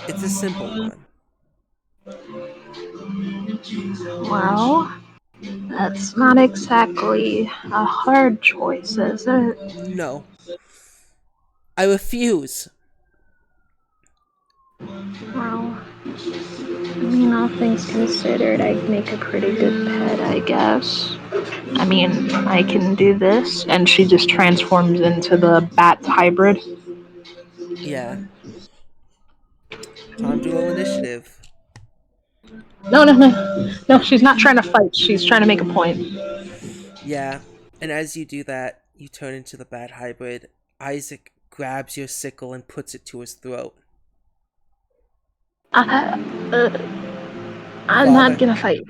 It's a simple one. Well, that's not exactly a hard choice, is it? No. I refuse. Well, I mean, all things considered, I'd make a pretty good pet, I guess. I mean, I can do this, and she just transforms into the bat hybrid. Yeah. Time to roll initiative. No, no, no. No, she's not trying to fight. She's trying to make a point. Yeah. And as you do that, you turn into the bat hybrid. Isaac grabs your sickle and puts it to his throat. Uh, uh, I'm not Father, gonna fight.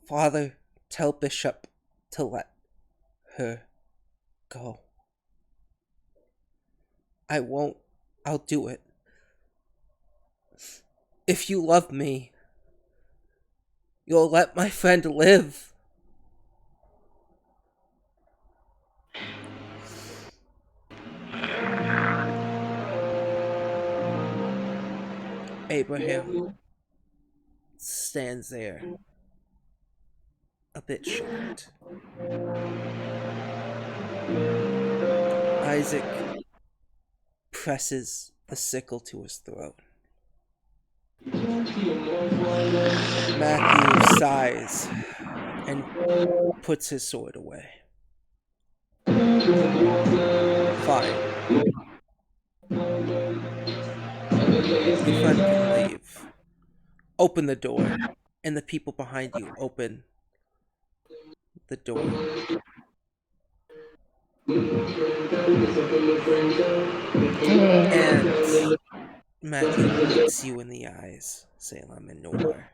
Father, tell Bishop to let her go. I won't. I'll do it. If you love me, you'll let my friend live. Abraham stands there, a bit shocked. Isaac presses the sickle to his throat. Matthew sighs and puts his sword away. Fine. Your friend can leave. Open the door. And the people behind you open the door. Hey. And Matthew looks you in the eyes, Salem and Noir.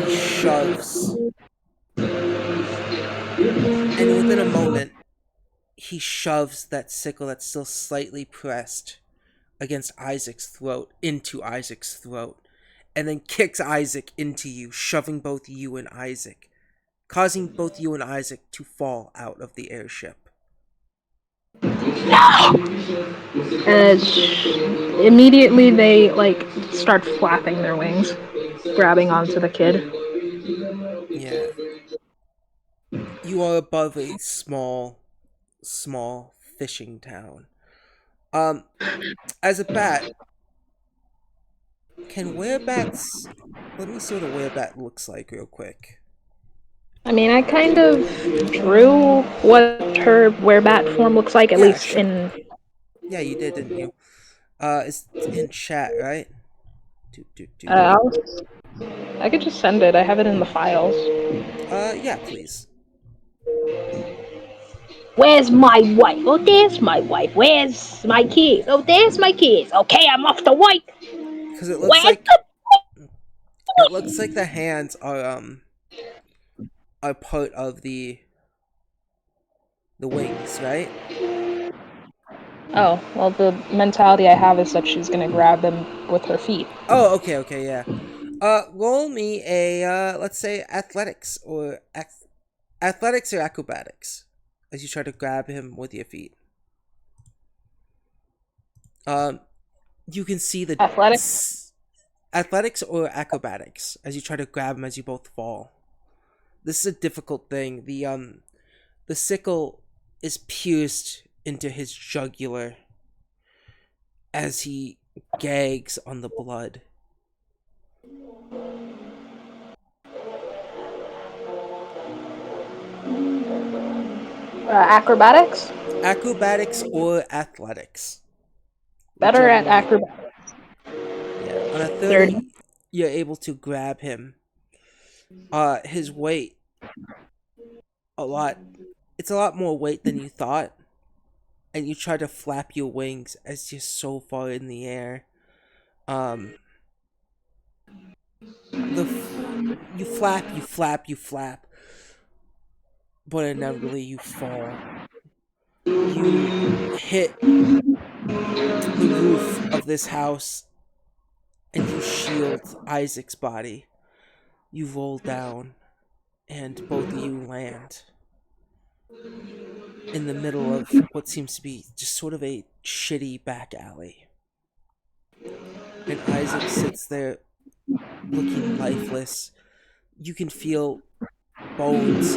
He shoves, and within a moment, he shoves that sickle that's still slightly pressed against Isaac's throat into Isaac's throat, and then kicks Isaac into you, shoving both you and Isaac, causing both you and Isaac to fall out of the airship. Immediately they like start flapping their wings, grabbing onto the kid. Yeah. You are above a small fishing town. As a bat, can werebats... Let me see what a werebat looks like real quick. I mean, I kind of drew what her werebat form looks like, at Yeah, least sure. in. Yeah, you did, didn't you? It's in chat, right? Do, do, do. Uh, I could just send it. I have it in the files. Yeah, please. Where's my wife? Oh, there's my wife. Where's my kids? Oh, there's my kids. Okay, I'm off to work. Because it looks Where's like the the hands are part of the wings, right? Oh, well, the mentality I have is that she's gonna grab them with her feet. Oh, okay, yeah. Roll me a let's say athletics or acrobatics as you try to grab him with your feet. Um, you can see the Athletics? athletics or acrobatics as you try to grab him as you both fall. This is a difficult thing. The sickle is pierced into his jugular as he gags on the blood. Acrobatics? Acrobatics or athletics, Better whichever at one you... acrobatics. Yeah, on a 30. 30, you're able to grab him. His weight, a lot. It's a lot more weight than you thought, and you try to flap your wings as you're so far in the air. Um, you flap, you flap, but inevitably you fall. You hit the roof of this house, and you shield Isaac's body. You roll down, and both of you land in the middle of what seems to be just sort of a shitty back alley. And Isaac sits there looking lifeless. You can feel bones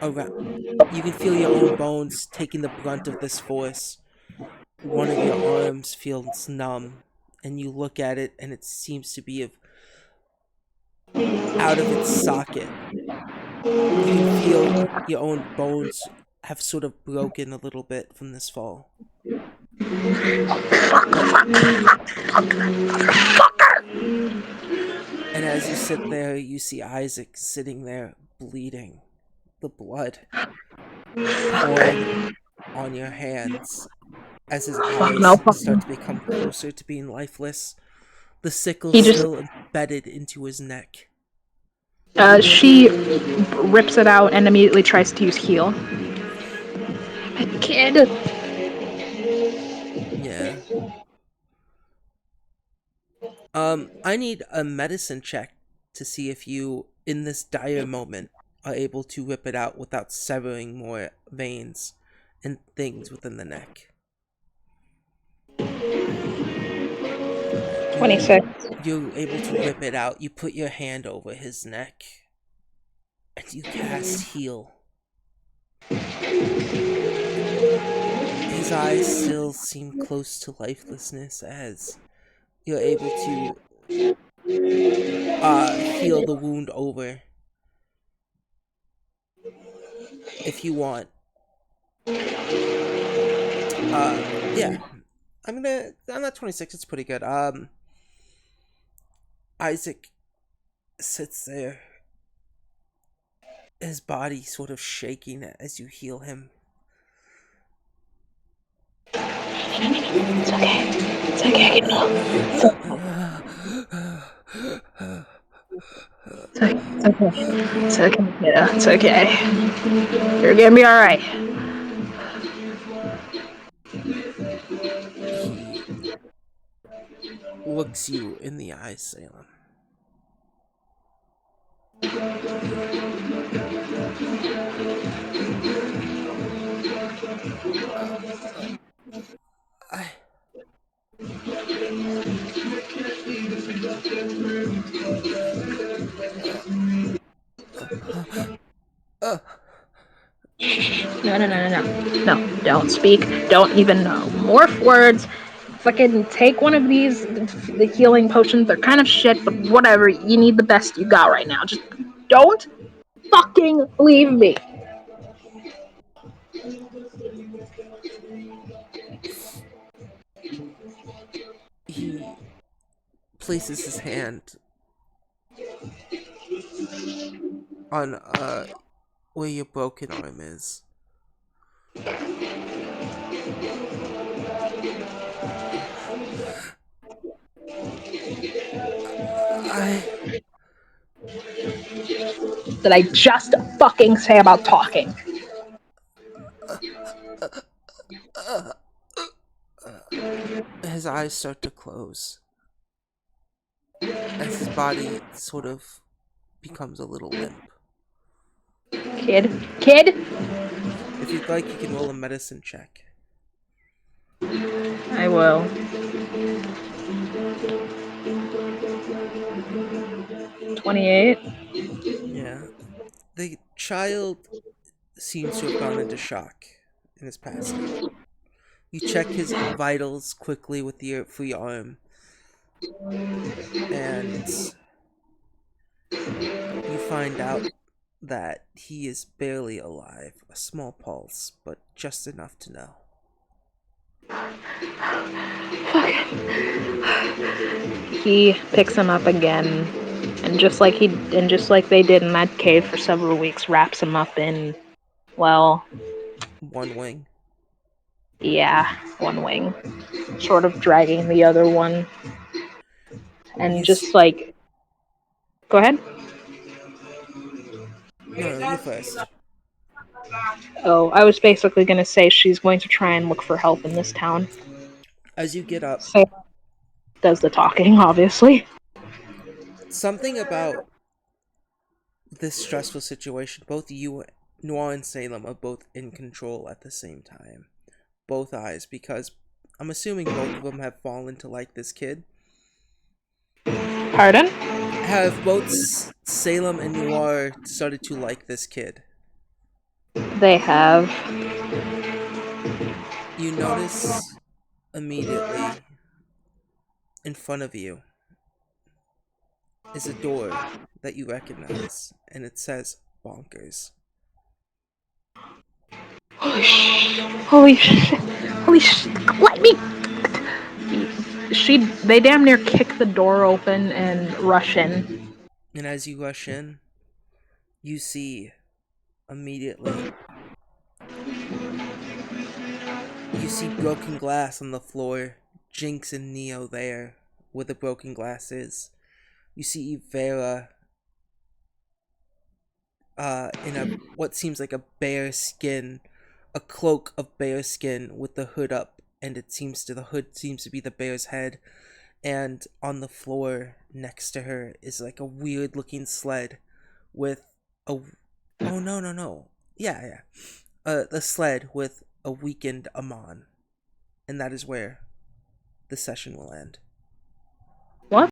around. You can feel your own bones taking the brunt of this force. One of your arms feels numb, and you look at it, and it seems to be out of its socket. You can feel your own bones have sort of broken a little bit from this fall. And as you sit there, you see Isaac sitting there bleeding, the blood pouring on your hands as his Fuck no. eyes start to become closer to being lifeless, the sickle He just. still embedded into his neck. She rips it out and immediately tries to use heal. Kid. Yeah. I need a medicine check to see if you, in this dire moment, are able to rip it out without severing more veins and things within the neck. Alright, 26. you're able to rip it out. You put your hand over his neck and you cast heal. His eyes still seem close to lifelessness as you're able to heal the wound over if you want. Uh yeah. I'm at 26, it's pretty good. Isaac sits there, his body sort of shaking as you heal him. It's okay. It's okay. It's okay. It's okay. It's okay. It's okay, kiddo. It's okay. You're gonna be alright. He looks you in the eyes, Salem. Uh, uh, I. Uh, uh, No, don't speak. Don't even morph words. Fucking take one of these the healing potions. They're kind of shit, but whatever. You need the best you got right now. Just don't fucking leave me. he places his hand on where your broken arm is. I. That I just fucking say about talking. Uh, his eyes start to close as his body sort of becomes a little limp. Kid, If you'd like, you can roll a medicine check. I will. 28. Yeah. The child seems to have gone into shock and is passed out. You check his vitals quickly with your free arm, and you find out that he is barely alive. A small pulse, but just enough to know. He picks him up again, and just like they did in that cave for several weeks, wraps him up in, well, One wing. yeah, one wing, sort of dragging the other one, and You s- just like, go ahead. no, you first. Oh, I was basically gonna say she's going to try and look for help in this town. As you get up, Sarah does the talking, obviously. something about this stressful situation, both you, Noir, and Salem are both in control at the same time. Both eyes, because I'm assuming both of them have fallen to like this kid. Pardon? Have both Salem and Noir started to like this kid? They have. You notice immediately in front of you is a door that you recognize, and it says Bonkers. Holy shit! Holy shit! Holy shit! Let me. They damn near kick the door open and rush in. And as you rush in, you see immediately, you see broken glass on the floor, Jinx and Neo there, where the broken glass is. You see Vera in a what seems like a bear skin, a cloak of bear skin with the hood up, and the hood seems to be the bear's head. And on the floor next to her is like a weird looking sled with a oh no, yeah, the sled with a weakened Amon, and that is where the session will end. What?